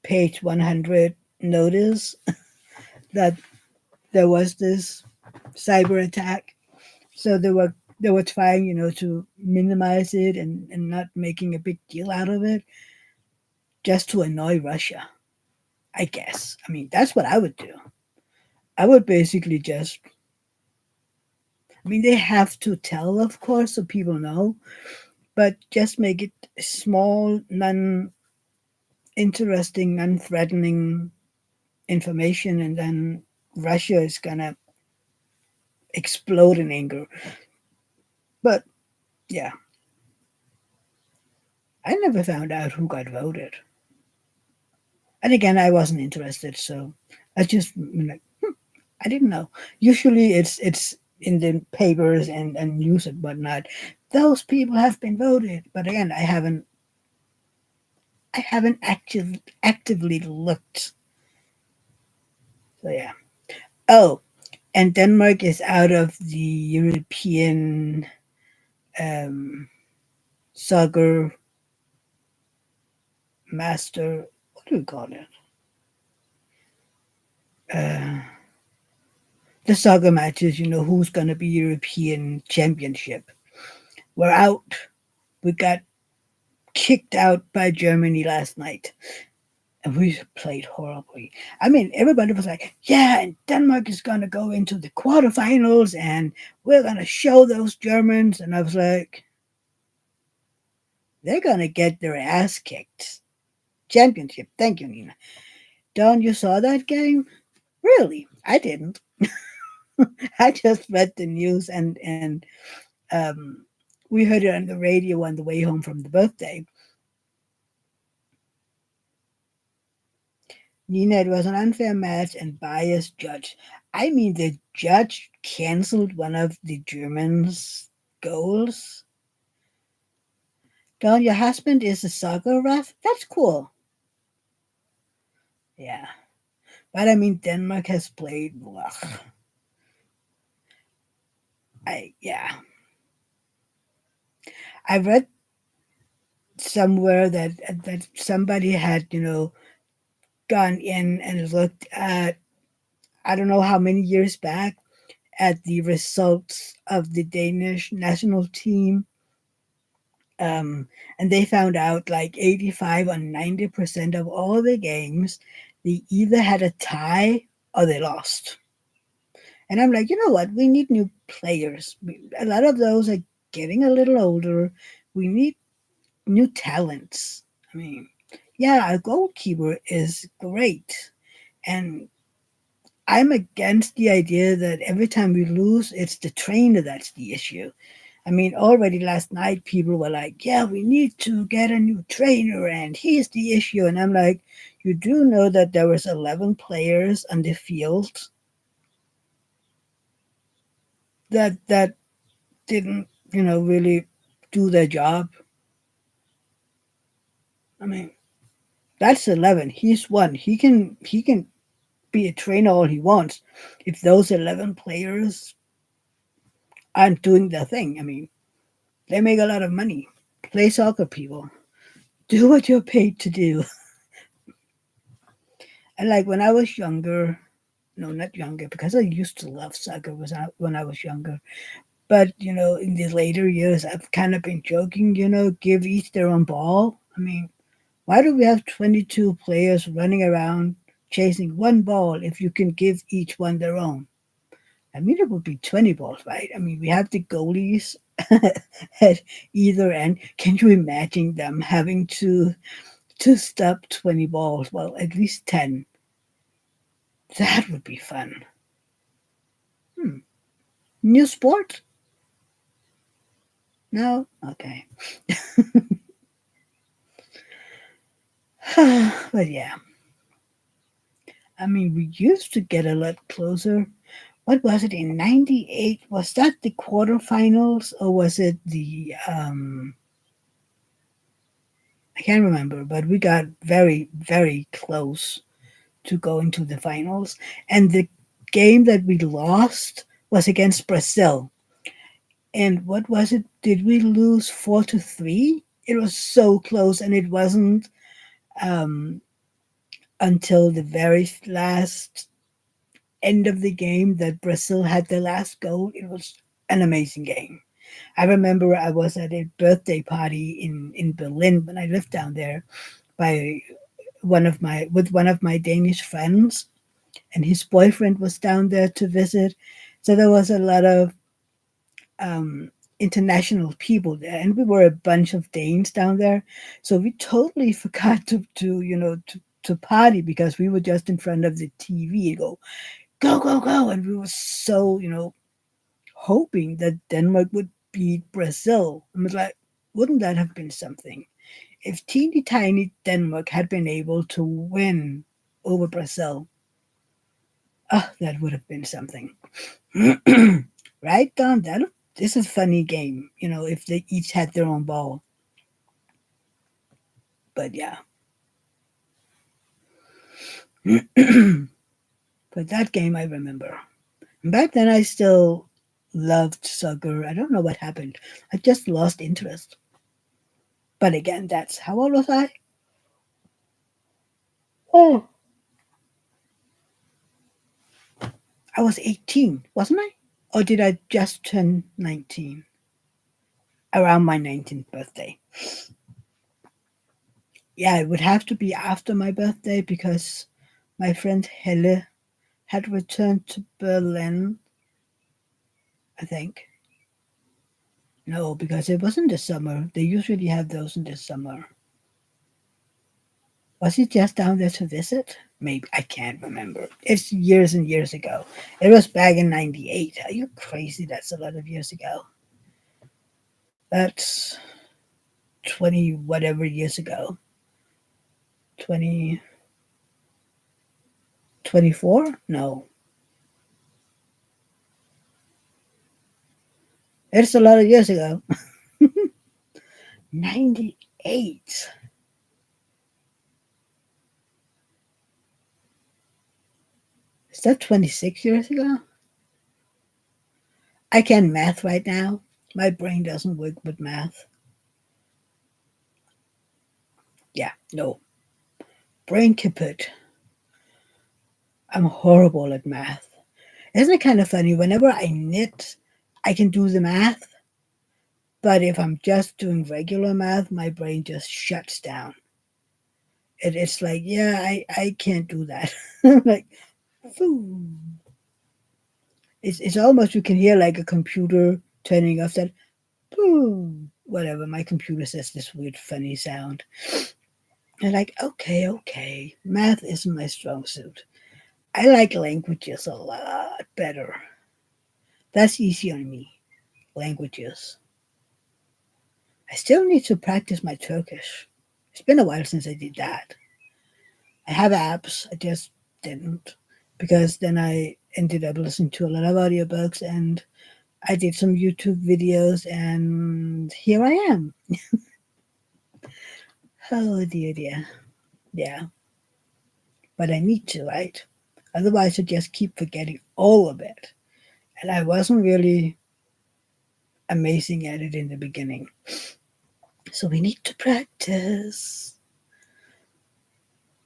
page 100 notice that there was this cyber attack. So they were trying, to minimize it and not making a big deal out of it just to annoy Russia, I guess. I mean, that's what I would do. I would basically just, I mean, they have to tell, of course, so people know, but just make it small, non interesting, non threatening information, and then Russia is gonna explode in anger. But yeah, I never found out who got voted. And again, I wasn't interested, so I just like, I didn't know. Usually, it's in the papers and news and whatnot. Those people have been voted, but again, I haven't actively looked. So yeah. Oh, and Denmark is out of the European um, soccer master. What do we call it? Uh, the soccer matches. Who's gonna be European Championship? We're out. We got kicked out by Germany last night. and we played horribly. I mean, everybody was like, "Yeah, and Denmark is gonna go into the quarterfinals, and we're gonna show those Germans." And I was like, "They're gonna get their ass kicked." Championship. Thank you, Nina. Don, you saw that game? Really? I didn't. I just read the news and um, we heard it on the radio on the way home from the birthday. Nina, it was an unfair match and biased judge. I mean, the judge canceled one of the Germans' goals. Don, your husband is a soccer ref? That's cool. Yeah. But I mean, Denmark has played. Ugh, yeah. I read somewhere that somebody had, gone in and looked at, I don't know how many years back, at the results of the Danish national team. Um, and they found out like 85 or 90% of all the games, they either had a tie or they lost. And I'm like, you know what? We need new players. A lot of those are getting a little older. We need new talents. I mean, yeah, our goalkeeper is great. And I'm against the idea that every time we lose, it's the trainer that's the issue. I mean, already last night, people were like, yeah, we need to get a new trainer, and he's the issue. And I'm like, you do know that there was 11 players on the field that didn't, really do their job. I mean, that's 11. He's one. He can be a trainer all he wants. If those 11 players aren't doing their thing, I mean, they make a lot of money. Play soccer, people. Do what you're paid to do. And like when I was younger, no, not younger, because I used to love soccer when I was younger. But in the later years, I've kind of been joking. Give each their own ball. I mean, why do we have 22 players running around chasing one ball if you can give each one their own? I mean, it would be 20 balls, right? I mean, we have the goalies at either end. Can you imagine them having to stop 20 balls? Well, at least 10. That would be fun. Hmm. New sport? No? Okay. But yeah, I mean, we used to get a lot closer. What was it in 98? Was that the quarterfinals or was it I can't remember, but we got very, very close to going to the finals. And the game that we lost was against Brazil. And what was it? Did we lose 4-3? It was so close, and it wasn't um, until the very last end of the game that Brazil had the last goal. It was an amazing game. I remember I was at a birthday party in Berlin when I lived down there by one of my Danish friends, and his boyfriend was down there to visit. So there was a lot of international people there, and we were a bunch of Danes down there. So we totally forgot to party because we were just in front of the TV and go, go, go. And we were so, hoping that Denmark would beat Brazil. I was like, wouldn't that have been something? If teeny tiny Denmark had been able to win over Brazil, that would have been something. Right, Don? This is a funny game, if they each had their own ball. But yeah. But that game I remember. Back then, I still loved soccer. I don't know what happened. I just lost interest. But again, that's how old was I? Oh, I was 18, wasn't I? Or did I just turn 19? Around my 19th birthday. Yeah, it would have to be after my birthday because my friend Helle had returned to Berlin, I think. No, because it wasn't the summer. They usually have those in the summer. Was he just down there to visit? Maybe. I can't remember. It's years and years ago. It was back in 98. Are you crazy? That's a lot of years ago. That's 20 whatever years ago. 20, 24? No. It's a lot of years ago. 98. Is that 26 years ago? I can't math right now. My brain doesn't work with math. Yeah, no. Brain kaput. I'm horrible at math. Isn't it kind of funny? Whenever I knit, I can do the math, but if I'm just doing regular math, my brain just shuts down. It's like, yeah, I can't do that. Like, phew. It's almost you can hear like a computer turning off that, phew, whatever. My computer says this weird, funny sound. And like, okay, okay, math isn't my strong suit. I like languages a lot better. That's easy on me. Languages. I still need to practice my Turkish. It's been a while since I did that. I have apps, I just didn't. Because then I ended up listening to a lot of audiobooks and I did some YouTube videos and here I am. Oh dear, dear. Yeah, but I need to, right? Otherwise, I just keep forgetting all of it. And I wasn't really amazing at it in the beginning. So we need to practice.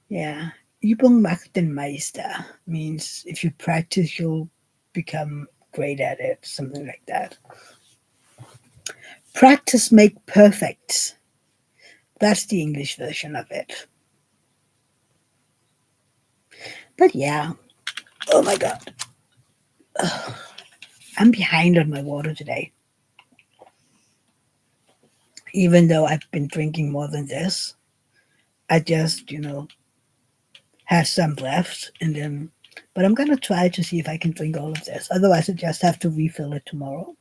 Yeah. Übung macht den Meister means if you practice, you'll become great at it, something like that. Practice make perfect. That's the English version of it. But yeah, oh my god. Ugh. I'm behind on my water today. Even though I've been drinking more than this, I just, had some left and then. But I'm gonna try to see if I can drink all of this. Otherwise, I just have to refill it tomorrow.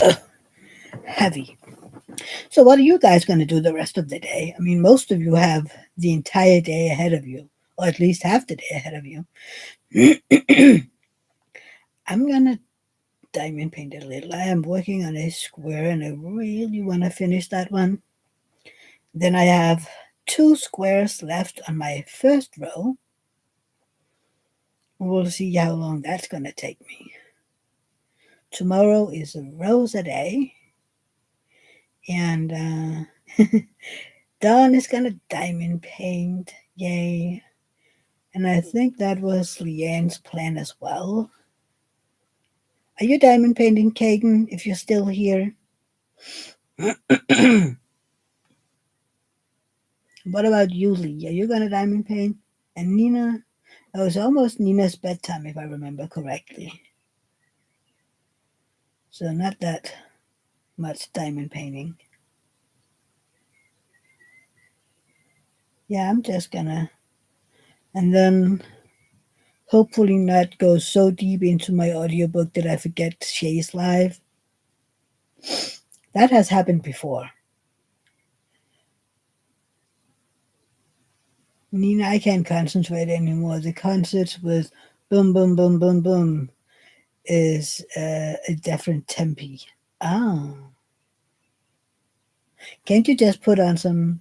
Ugh, heavy. So, what are you guys going to do the rest of the day? I mean, most of you have the entire day ahead of you, or at least half the day ahead of you. I'm going to diamond paint a little. I am working on a square and I really want to finish that one. Then I have two squares left on my first row. We'll see how long that's going to take me. Tomorrow is a rose a day. And Dawn is going to diamond paint. Yay. And I think that was Leanne's plan as well. Are you diamond painting, Kagan, if you're still here? What about you, Lee? Are you going to diamond paint? And Nina? Oh, it's almost Nina's bedtime, if I remember correctly. So not that much diamond painting. Yeah, I'm just going to. And then hopefully not go so deep into my audiobook that I forget Shay's live. That has happened before. Nina, I can't concentrate anymore. The concerts with boom, boom, boom, boom, boom is a different tempi. Oh. Can't you just put on some.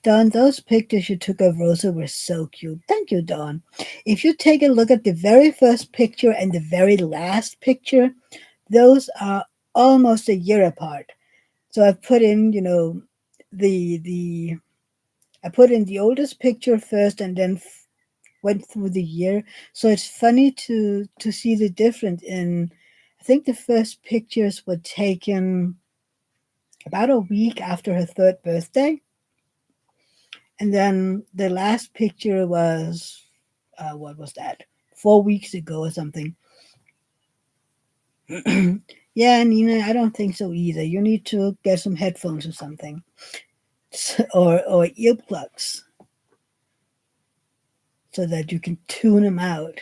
Dawn, those pictures you took of Rosa were so cute. Thank you, Dawn. If you take a look at the very first picture and the very last picture, those are almost a year apart. So I've put in, the I put in the oldest picture first and then went through the year. So it's funny to see the difference in. I I think the first pictures were taken about a week after her third birthday. And then the last picture was, what was that? 4 weeks ago or something. Yeah, Nina, I don't think so either. You need to get some headphones or something, or earplugs, so that you can tune them out.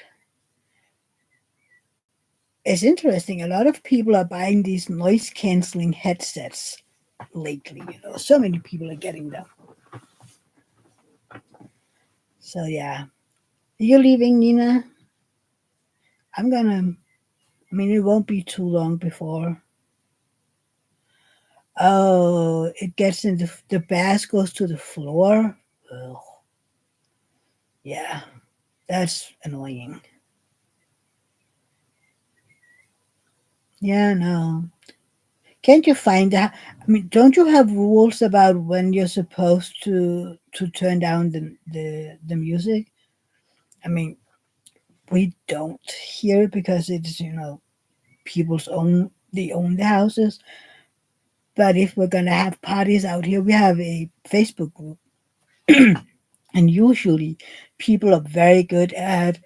It's interesting. A lot of people are buying these noise canceling headsets lately. So many people are getting them. So yeah, you're leaving, Nina. I'm gonna. I mean, it won't be too long before. Oh, it gets into the bass goes to the floor. Ugh, yeah, that's annoying. Yeah, no. Can't you find that? I mean, don't you have rules about when you're supposed to turn down the music? I mean, we don't here because it's people's own they own the houses. But if we're gonna have parties out here, we have a Facebook group, and usually people are very good at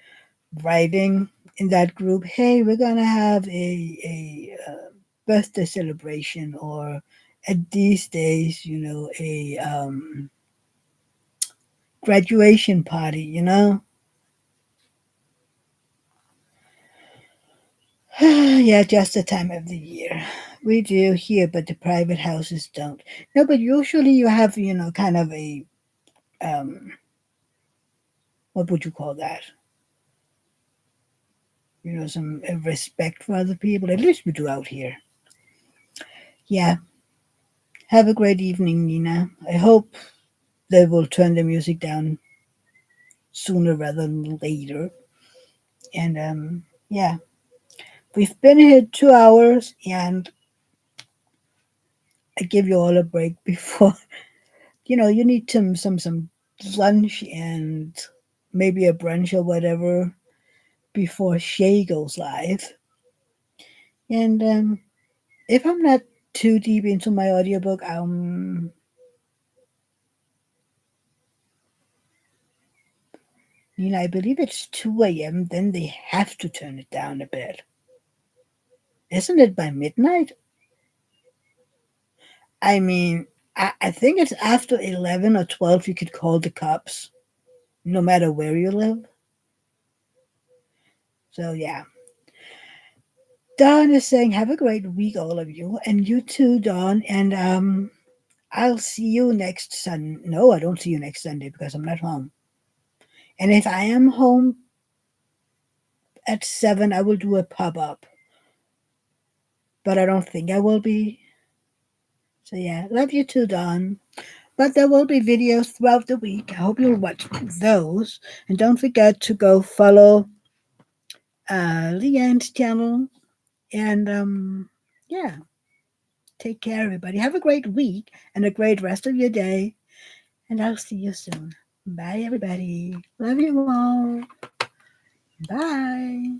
writing in that group. Hey, we're gonna have a birthday celebration, or at these days, a graduation party. Yeah, just the time of the year. We do here, but the private houses don't. No, but usually you have, kind of a, um, what would you call that? Some respect for other people. At least we do out here. Yeah. Have a great evening, Nina. I hope they will turn the music down sooner rather than later. And yeah, we've been here 2 hours, and I give you all a break before. You need some lunch and maybe a brunch or whatever before Shay goes live. And if I'm not too deep into my audiobook, I believe it's 2 a.m. Then they have to turn it down a bit. Isn't it by midnight? I mean, I think it's after 11 or 12 you could call the cops, no matter where you live. So, yeah. Dawn is saying, have a great week, all of you. And you too, Dawn. And I'll see you next Sunday. No, I don't see you next Sunday because I'm not home. And if I am home at 7, I will do a pop up. But I don't think I will be. So, yeah. Love you too, Dawn. But there will be videos throughout the week. I hope you'll watch those. And don't forget to go follow Leanne's channel. And yeah, take care, everybody. Have a great week and a great rest of your day. And I'll see you soon. Bye, everybody. Love you all. Bye.